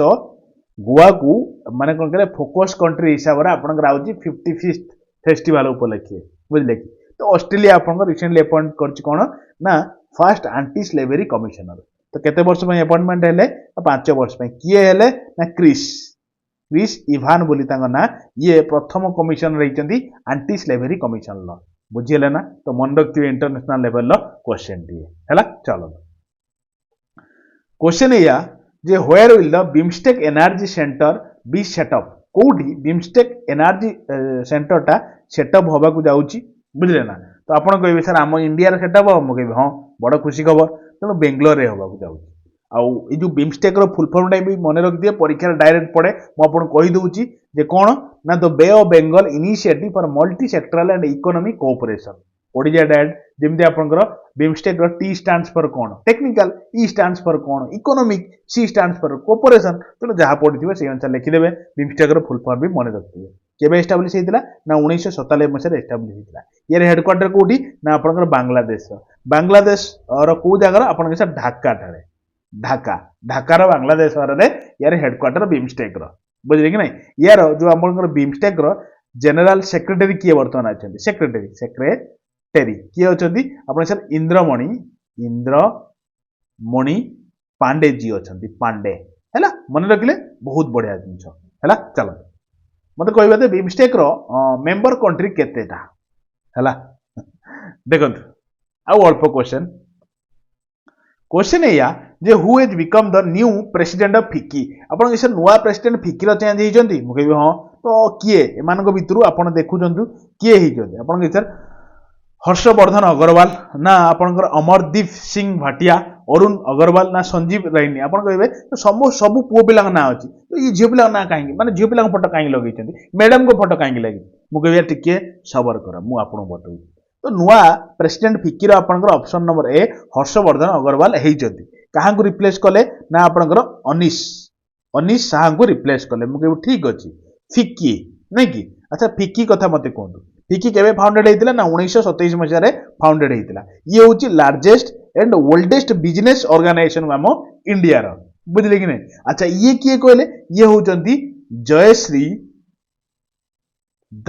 गोवा को माने कोन करे फोकस कंट्री हिसाब रे आपण राउछि 55th फेस्टिवल उपलक्षे बुझले कि तो ऑस्ट्रेलिया आपण रिसेंटली अपॉइंट करछि कोन ना फर्स्ट एंटी स्लेवरी कमिशनर तो केते वर्ष में अपॉइंटमेंट हेले 5 वर्ष में किए हेले ना क्रिस इभान बोली तांग ना ये प्रथम कमिशनर रहिचंदी एंटी स्लेवरी कमिशन ल बुझिले ना तो मन रखियो इंटरनेशनल लेवल लो क्वेश्चन दिए हैला चलो क्वेश्चन या जे where will the BIMSTEC energy centre be set up कोडी बिमस्टेक एनर्जी सेंटर टा सेटअप होबा को जाउची बुझिले ना तो आपण कहबे सर हम इंडिया रे सेटअप हो म कहबे हां बड़ खुशी खबर तेणु बेंगलोर रे होगा जाऊँगी आउ ये जो बिमस्टेक फुल फॉर्म टाइम भी मन रख दिए परीक्षा डायरेक्ट पड़े मुझे कहीदे जे कौन ना the Bay of Bengal initiative for multi sectoral and economic cooperation Odia direct जमी आपंकर बिमस्टेक टी स्टैंड्स फॉर कौन टेक्निकल ई स्टैंड्स फॉर कौन economic C stands for cooperation तेणु जहाँ पढ़ी से अनुसार लिखिदेवे बिमस्टेक फुल फॉर्म भी मन रखिए केबे एस्टाब्लिश होता ना 1997 मसीह एस्टाब्लिश होता यार हेडक्वार्टर कौटी ना आपंकर बांग्लादेश बांग्लादेश कौ जगार आप ढाका ठारे ढाका ढाकार बांग्लादेश यार हेडक्वार्टर बिमस्टेक बुझे कि नहीं यार जो आप बिमस्टेक जनरल सेक्रेटरी किए बर्तमान अच्छा सेक्रेटरी किए अच्छा आप सर इंद्रमणि पांडे जी अच्छा पांडे है मन रखिले बहुत बढ़िया जिन है चलो मत कह बिमस्टेक मेंबर कंट्री केतेटा है देखो आउ अल्प क्वेश्चन या जे who has become the new president of FICCI आपण सर नुआ प्रेसिडेंट फिक्की चेंज होइचंती मु कहबी हां तो किए एमानक भितरु आपण देखुचंतु किए होइचंती आपण सर हर्षवर्धन अग्रवाल ना आपनकर अमरदीप सिंह भाटिया अरुण अग्रवाल ना संजीव रैनी आपन कहबे तो सब पुओ पिला ना अछि तो ये झियो पिला ना काहे माने झियो पिला फोटो काहे लगैछंती मैडम को फोटो काहे लागि मु कहबे टिके सबर कर मु आपन बतौ तो नुआ प्रेसिडेंट फिक्कीर आपनकर option number A Harshavardhan Agrawal हेइछंती काहा को रिप्लेस कले ना आपनकर अनिश शाह को रिप्लेस कले मु कहबे ठीक अछि फिक्की नै कि अच्छा फिक्की कथा मते कोंदु फिक्की केबे फाउंडेड हेतिला ना 1927 मसिया रे फाउंडेड हेतिला ये होची largest and oldest business organization हम इंडिया रो बुझले कि नहीं अच्छा ये किए कहले ये होचंती जयश्री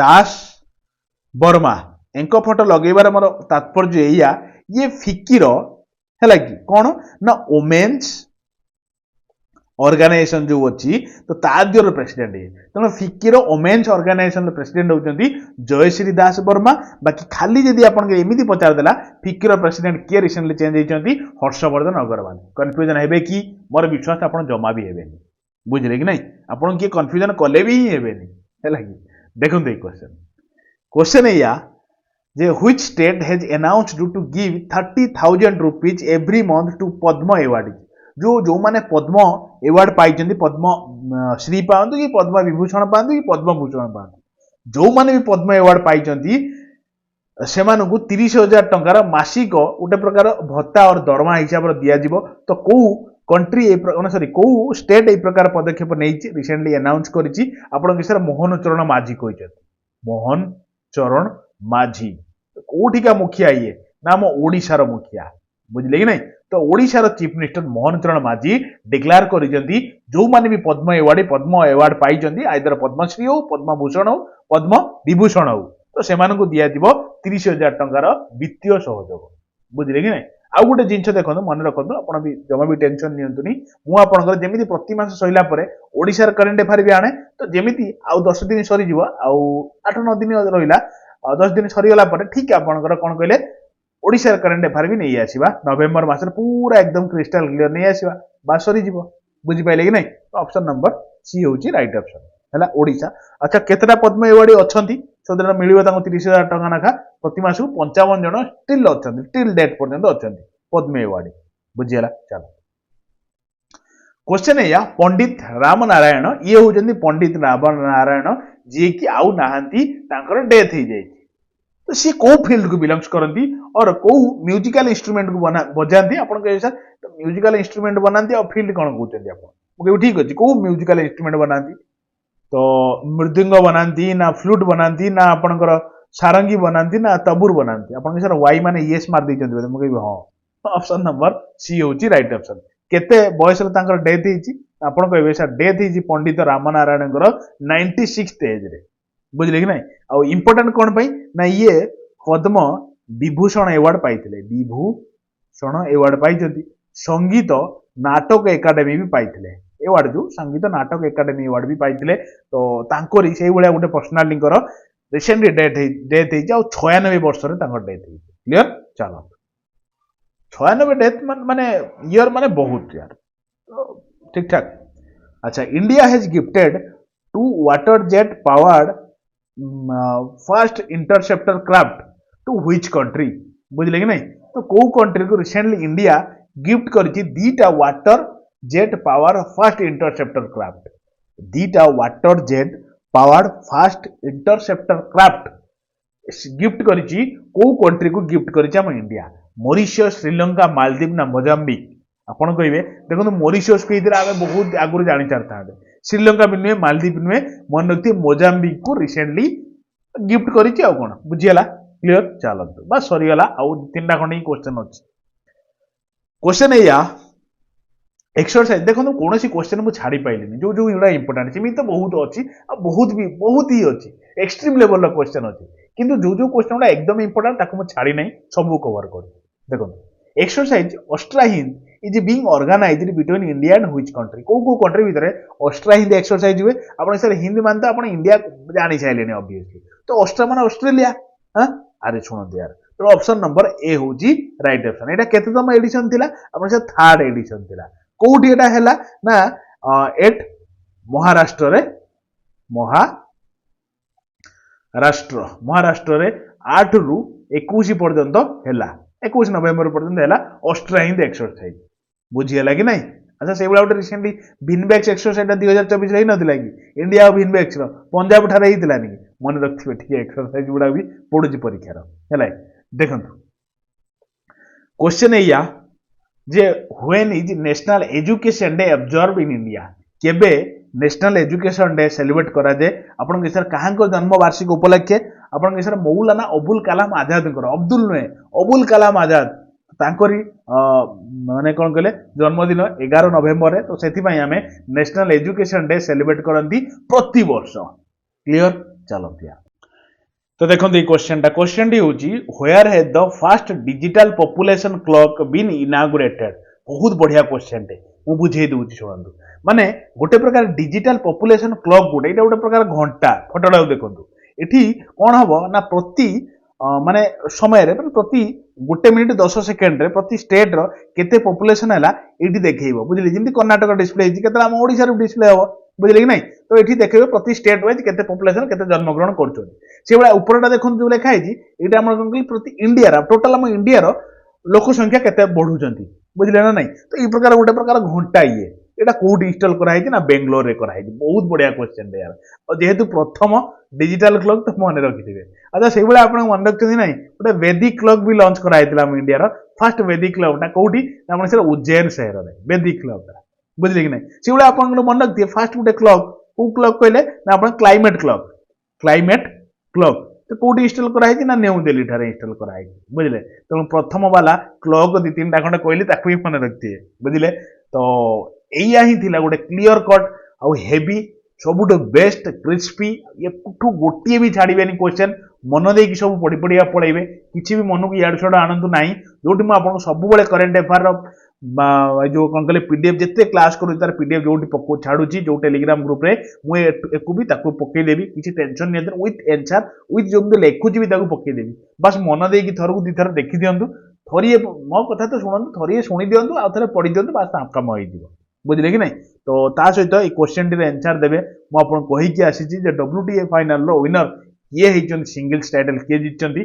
दास वर्मा एंको फोटो लगेबार मोर तात्पर्य एया ये फिक्की रो हैला कि कोन ना वुमेन्स ऑर्गेनाइजेशन जो अच्छी तो ताद्यर प्रेसिडेंट ये तेणु फिकिर ओमेन्स ऑर्गेनाइजेशन प्रेसिडेंट होती जयश्री दास वर्मा बाकी खाली जदि आपको एमती पचारदेला फिकिर प्रेसिडेंट किए रिसेंटली चेंज होती हर्षवर्धन अग्रवाल कन्फ्यूजन हे कि मोर विश्वास आप जमा भी हे बुझे कि नहीं आपन किए कन्फ्यूजन कले भी ही हे देखो ये क्वेश्चन क्वेश्चन या जे which state has announced to give 30,000 rupees every month to Padma award जो माने पद्म अवार्ड पाई पद्म श्री पातु कि पद्म विभूषण पातु कि पद्म भूषण पातु जो माने भी पद्म अवार्ड पाई से 30,000 टंकार मासिक गोटे प्रकार भत्ता और दरमा हिसाब से दिज्व तो कौ कंट्री सॉरी कौ स्टेट ए प्रकार पदक्षेप नहीं रिसेंटली अनाउंस करिछि आपण विषय मोहन चरण माझी कहते मोहन चरण माझी कोठिका मुखिया ये ना आम ओडिशार मुखिया बुझले कि नहीं तो ओडिशार चीफ मिनिस्टर मोहन चरण माझी डिक्लेयर करिसेंती जो माने भी पद्म अवार्ड पाई आइदर पद्मश्री हो पद्म भूषण हो पद्म विभूषण हो तो से दिज्व 30,000 टंकार वित्तीय सहयोग बुझले कि नहीं आउ गोटे जिन देखो मन रखु आप जमा भी टेंशन नियंतुनी मुझे जमी प्रति मास सरला ओडिशार करेन्ट अफेयर भी आने तो जमी आउ 10 दिन सरीज आउ 8-9 दिन रहा 10 दिन सरीगला ठीक आपंकर कौन कहले ओडिशार करेन्ट अफेयर भी नहीं आसवा नवेम्बर मास पूरा एकदम क्रिस्टाल क्लियर नहीं आसवा बा सरीज बुझिपारे कि नहीं ऑप्शन नंबर सी हूँ राइट ऑप्शन है ओडिशा अच्छा केतटा पद्म अवार्ड अच्छा से मिल 30,000 टका नाखा प्रति मास 55 जन स्टिल अच्छा टिल डेट पर्यंत अच्छा पद्म अवार्ड बुझीगला चलो क्वेश्चन है पंडित राम नारायण ये हूँ पंडित राम नारायण जी की आउ नहांती डेथ हो जाए तो सी कौ फील्ड को बिलोंग्स करती और कौ म्यूजिकल इंस्ट्रूमेंट को बजाती आप सर म्यूजिकल इंस्ट्रूमेंट बनाती और फील्ड कौन कहते ठीक अच्छे कौ म्यूजिकल इंस्ट्रूमेंट बनाती तो मृदुंग बनाती ना फ्लूट बनाती ना आपणकर सारंगी बनाती ना तबुर बनाती आप सर वाई माने येस मार देते मुझे हाँ ऑप्शन नंबर सी हूँ राइट ऑप्शन केते बयस डेथ होती कहे सर डेथ होती पंडित राम नारायण 96th एज रे बुझले कि नहीं आउ इम्पोर्टेंट कौन पाई ना ये पद्म विभूषण अवार्ड पाइथिले विभूषण अवार्ड पाई संगीत नाटक एकाडेमी भी पाइथिले अवार्ड जो संगीत नाटक एकाडेमी अवार्ड भी पाइथिले तो तांकोरी से भाया गोटे पर्सनालिटी रिसेंटली डेथ हो 96 वर्ष रे तांकर डेथ हो क्लियर चलो 96 डेथ माने ईयर माने बहुत यार ठीक ठाक अच्छा India has gifted 2 water jet powered first interceptor craft to which country बुझले कि नहीं तो कौ कंट्री को रिसेंटली इंडिया गिफ्ट करछि 2टा water jet power first interceptor craft 2टा water jet powered first interceptor craft gift करिछि कौ कंट्री को गिफ्ट करिछि हम इंडिया मॉरिशस श्रीलंका मालदीव ना मोजाम्बिक आपण कहिबे देखो मॉरिशस को इधर आगे बहुत आगुरी जानी चाहता है श्रीलंका भी नुहे मालदीव नुहे मन रखती मोजाम्बिक को रिसेंटली गिफ्ट करिछि आ कोन बुझियला क्लियर चलतु बस सरीगला आउ 3टा खंड क्वेश्चन अछि क्वेश्चन या एक्सरसाइज देखो कौन क्वेश्चन मुझे छाड़ी पाइलिनी जो जो युवा इंपोर्टेंट सेमती तो बहुत अच्छी बहुत ही अच्छी एक्सट्रीम लेवल क्वेश्चन अच्छी किंतु जो जो क्वेश्चन गुड़ा एकदम इंपोर्टेंट ताको मुझे छाड़ी नहीं सब कवर कर देखो exercise Austra Hind is being organised between India and which country को कंट्री भितर ऑस्ट्रा हिंद एक्सरसाइज हुए आप सर हिंदी मानते आप इंडिया जानी सारे ऑब्वियसली तो ऑस्ट्रा मान ऑस्ट्रेलिया हाँ अरे शुणु यार तो ऑप्शन नंबर ए हूँ राइट ऑप्शन यहाँ केतम एडिशन थिला आप थर्ड एडिशन थिला कौटी एटा हैला ना एट महाराष्ट्र रे महाराष्ट्र रे 8 रु 21 पर्यंत हैला 21 नवेम्बर पर्यंत हैला ऑस्ट्रा हिंद एक्सरसाइज बुझीगला कि नहीं अच्छा से गोटे रिसेंटली भिनबैक्स एक्सरसाइज 2024 रही नथिला कि इंडिया भिनबैक्स पंजाब ठारे हितला नि मन रखिबे ठीक एक्सरसाइज गुडा भी पड़ुची परीक्षा हैला देखंतु क्वेश्चन एया जे when is national education day observe in India केबे नेशनल एजुकेशन डे सेलिब्रेट करा जाए आपन सर कहां जन्म वार्षिक उपलक्षे आपन सर मौलाना अबुल कलाम आजाद अब्दुल नुहे अबुल कलाम आजाद तांकरी माने कौन कहले जन्मदिन 11 नवेम्बर तो से आम नेशनल एजुकेशन डे सेलिब्रेट करती प्रति वर्ष क्लियर चलो तो देखो क्वेश्चन टी हूँ where has the first digital population clock been inaugurated बहुत बढ़िया क्वेश्चन टे ମୁଁ ବୁଝେଇ ଦଉଛି ଶୁଣନ୍ତୁ। ମାନେ ଗୋଟେ ପ୍ରକାର ଡିଜିଟାଲ ପପୁଲେସନ କ୍ଲକ୍ ଗୋଟେ, ଏଇଟା ଗୋଟେ ପ୍ରକାର ଘଣ୍ଟା। ଫଟୋଟାକୁ ଦେଖନ୍ତୁ, ଏଠି କଣ ହବ ନା ପ୍ରତି ମାନେ ସମୟରେ ମାନେ ପ୍ରତି 1 ମିନିଟ୍ 10 ସେକେଣ୍ଡରେ ପ୍ରତି ଷ୍ଟେଟ୍ର କେତେ ପପୁଲେସନ ହେଲା ଏଇଠି ଦେଖେଇବ, ବୁଝିଲେ? ଯେମିତି କର୍ଣ୍ଣାଟକ ଡିସପ୍ଲେ ହେଇଛି, କେତେବେଳେ ଆମ ଓଡ଼ିଶାରୁ ଡିସପ୍ଲେ ହବ, ବୁଝିଲେ କି ନାଇଁ? ତ ଏଠି ଦେଖେଇବ ପ୍ରତି ଷ୍ଟେଟ୍ ୱାଇଜ କେତେ ପପୁଲେସନ କେତେ ଜନ୍ମଗ୍ରହଣ କରୁଛନ୍ତି। ସେଇଭଳିଆ ଉପରଟା ଦେଖନ୍ତୁ ଯୋଉ ଲେଖା ହେଇଛି, ଏଇଟା ଆମର କଣ କହିଲି ପ୍ରତି ଇଣ୍ଡିଆର ଟୋଟାଲ ଆମ ଇଣ୍ଡିଆର ଲୋକ ସଂଖ୍ୟା କେତେ ବଢୁଛନ୍ତି, ବୁଝିଲେ ନା ନାଇଁ? ତ ଏଇ ପ୍ରକାର ଗୋଟେ ପ୍ରକାର ଘଣ୍ଟା ଇଏ, ଏଇଟା କୋଉଠି ଇନଷ୍ଟଲ କରାହେଇଛି ନା ବେଙ୍ଗଲୋରରେ କରାହେଇଛି। ବହୁତ ବଢିଆ କ୍ୱେଶ୍ଚନ ୟାର। ଆଉ ଯେହେତୁ ପ୍ରଥମ ଡିଜିଟାଲ କ୍ଲକ୍ ତ ମନେ ରଖିଥିବେ। ଆଚ୍ଛା ସେଇଭଳିଆ ଆପଣ ମନେ ରଖିଛନ୍ତି ନାଇଁ, ଗୋଟେ ବେଦିକ କ୍ଲକ୍ ବି ଲଞ୍ଚ କରାହେଇଥିଲା ଆମ ଇଣ୍ଡିଆର। ଫାଷ୍ଟ ବେଦିକ କ୍ଲକ୍ଟା କୋଉଠି ନା ଆପଣ ସେଟା ଉଜ୍ଜୈନ ସହରରେ ବେଦିକ କ୍ଲକ୍ଟା, ବୁଝିଲେ କି ନାଇଁ? ସେଇଭଳିଆ ଆପଣଙ୍କର ମନେ ରଖିଥିବେ ଫାଷ୍ଟ ଗୋଟେ କ୍ଲକ୍, କୋଉ କ୍ଲକ୍ କହିଲେ ନା ଆପଣ କ୍ଲାଇମେଟ କ୍ଲକ୍। କ୍ଲାଇମେଟ କ୍ଲକ୍ ତ କୋଉଠି ଇନଷ୍ଟଲ କରାହେଇଛି ନା ନ୍ୟୁ ଦିଲ୍ଲୀ ଠାରେ ଇନଷ୍ଟଲ କରାହେଇଛି, ବୁଝିଲେ? ତେଣୁ ପ୍ରଥମ ବାଲା କ୍ଲକ୍ 2-3ଟା ଖଣ୍ଡେ କହିଲି, ତାକୁ ବି ମନେ ରଖିଥିବେ, ବୁଝିଲେ? ତ ଏଇଆ ହିଁ ଥିଲା ଗୋଟେ କ୍ଲିୟର କଟ୍ ଆଉ ହେଭି, ସବୁଠୁ ବେଷ୍ଟ କ୍ରିସ୍ପି, ଏଠୁ ଗୋଟିଏ ବି ଛାଡ଼ିବେନି କ୍ୱେଶ୍ଚନ। ମନ ଦେଇକି ସବୁ ପଢି ପଢିବା ପଳେଇବେ, କିଛି ବି ମନକୁ ଇଆଡୁ ସିଆଡୁ ଆଣନ୍ତୁ ନାହିଁ। ଯୋଉଠି ମୁଁ ଆପଣଙ୍କୁ ସବୁବେଳେ କରେଣ୍ଟ ଆଫେୟାର ଯୋଉ କଣ କହିଲେ ପିଡିଏଫ ଯେତେ କ୍ଲାସ କରୁଛି ତାର ପିଡିଏଫ ଯୋଉଠି ଛାଡୁଛି ଯୋଉ ଟେଲିଗ୍ରାମ ଗ୍ରୁପରେ, ମୁଁ ଏକୁ ବି ତାକୁ ପକେଇଦେବି, କିଛି ଟେନସନ ନିଅନ୍ତୁନି। ୱିଥ୍ ଆନ୍ସର ୱିଥ୍ ଯେମିତି ଲେଖୁଛି ବି ତାକୁ ପକେଇଦେବି। ବାସ୍ ମନ ଦେଇକି ଥରକୁ 2 ଥର ଦେଖି ଦିଅନ୍ତୁ। ଥରିଏ ମୋ କଥା ତ ଶୁଣନ୍ତୁ, ଥରିଏ ଶୁଣି ଦିଅନ୍ତୁ, ଆଉ ଥରେ ପଢି ଦିଅନ୍ତୁ, ବାସ୍ କାମ ହେଇଯିବ, ବୁଝିଲେ କି ନାଇଁ? ତ ତା ସହିତ ଏଇ କ୍ୱେଶ୍ଚନଟିର ଆନ୍ସର ଦେବେ। ମୁଁ ଆପଣଙ୍କୁ କହିକି ଆସିଛି ଯେ WTA ଫାଇନାଲର ୱିନର କିଏ ହେଇଛନ୍ତି, ସିଙ୍ଗଲ୍ସ ଟାଇଟଲ କିଏ ଜିତିଛନ୍ତି।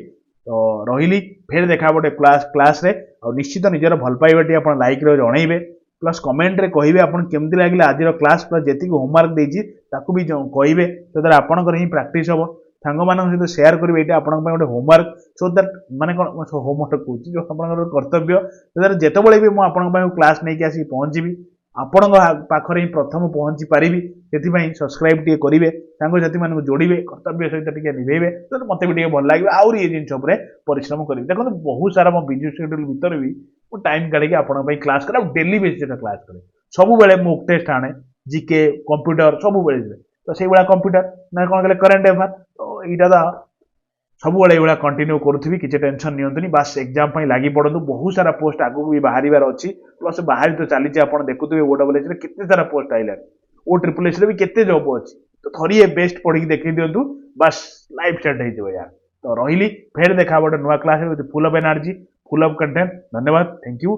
ତ ରହିଲି, ଫେର ଦେଖା ଗୋଟେ କ୍ଲାସରେ। ଆଉ ନିଶ୍ଚିତ ନିଜର ଭଲ ପାଇବାଟି ଆପଣ ଲାଇକରେ ଜଣେଇବେ, ପ୍ଲସ୍ କମେଣ୍ଟରେ କହିବେ ଆପଣ କେମିତି ଲାଗିଲା ଆଜିର କ୍ଲାସ୍, ପ୍ଲସ୍ ଯେତିକି ହୋମୱାର୍କ ଦେଇଛି ତାକୁ ବି କହିବେ, ଯଦ୍ୱାରା ଆପଣଙ୍କର ହିଁ ପ୍ରାକ୍ଟିସ୍ ହବ। ସାଙ୍ଗମାନଙ୍କ ସହିତ ସେୟାର କରିବେ, ଏଇଟା ଆପଣଙ୍କ ପାଇଁ ଗୋଟେ ହୋମୱାର୍କ। ସୋ ଦ୍ୟାଟ୍ ମାନେ କ'ଣ ହୋମୱାର୍କ କହୁଛି, ଯେଉଁ ଆପଣଙ୍କର କର୍ତ୍ତବ୍ୟ, ଯଦ୍ୱାରା ଯେତେବେଳେ ବି ମୁଁ ଆପଣଙ୍କ ପାଇଁ କ୍ଲାସ୍ ନେଇକି ଆସିକି ପହଞ୍ଚିବି, ଆପଣଙ୍କ ପାଖରେ ହିଁ ପ୍ରଥମ ପହଞ୍ଚି ପାରିବି। ସେଥିପାଇଁ ସବସ୍କ୍ରାଇବ ଟିକେ କରିବେ, ସାଙ୍ଗସାଥିମାନଙ୍କୁ ଯୋଡ଼ିବେ, କର୍ତ୍ତବ୍ୟ ସହିତ ଟିକେ ନିଭେଇବେ, ମୋତେ ବି ଟିକେ ଭଲ ଲାଗିବ। ଆହୁରି ଏ ଜିନିଷ ଉପରେ ପରିଶ୍ରମ କରିବି। ଦେଖନ୍ତୁ ବହୁତ ସାରା ମୋ ବିଜି ସେଡ୍ୟୁଲ ଭିତରେ ବି ମୁଁ ଟାଇମ୍ କାଢିକି ଆପଣଙ୍କ ପାଇଁ କ୍ଲାସ୍ କରେ, ଆଉ ଡେଲି ବେସିସରେ କ୍ଲାସ୍ କରେ। ସବୁବେଳେ ମୁକ୍ ଟେଷ୍ଟ ଆଣେ, ଜିକେ, କମ୍ପ୍ୟୁଟର ସବୁବେଳେ। ତ ସେଇଭଳିଆ କମ୍ପ୍ୟୁଟର ନା କଣ କହିଲେ କରେଣ୍ଟ ଆଫେୟାର, ତ ଏଇଟା ତ ସବୁବେଳେ ଏଇଭଳିଆ କଣ୍ଟିନ୍ୟୁ କରୁଥିବି, କିଛି ଟେନସନ ନିଅନ୍ତୁନି। ବାସ୍ ଏକ୍ଜାମ ପାଇଁ ଲାଗି ପଡ଼ନ୍ତୁ। ବହୁତ ସାରା ପୋଷ୍ଟ ଆଗକୁ ବି ବାହାରିବାର ଅଛି, ପ୍ଲସ୍ ବାହାରି ତ ଚାଲିଛି। ଆପଣ ଦେଖୁଥିବେ OSSରେ କେତେ ସାରା ପୋଷ୍ଟ ଆଇଲାଣି, OSSରେ ବି କେତେ ଜବ୍ ଅଛି। ତ ଥରିଏ ବେଷ୍ଟ ପଢିକି ଦେଖେଇ ଦିଅନ୍ତୁ, ବାସ୍ ଲାଇଫ ସେଟ୍ ହେଇଯିବ ୟାର। ତ ରହିଲି, ଫେର ଦେଖା ଗୋଟେ ନୂଆ class full of energy, full of content. ଧନ୍ୟବାଦ, ଥ୍ୟାଙ୍କ ୟୁ।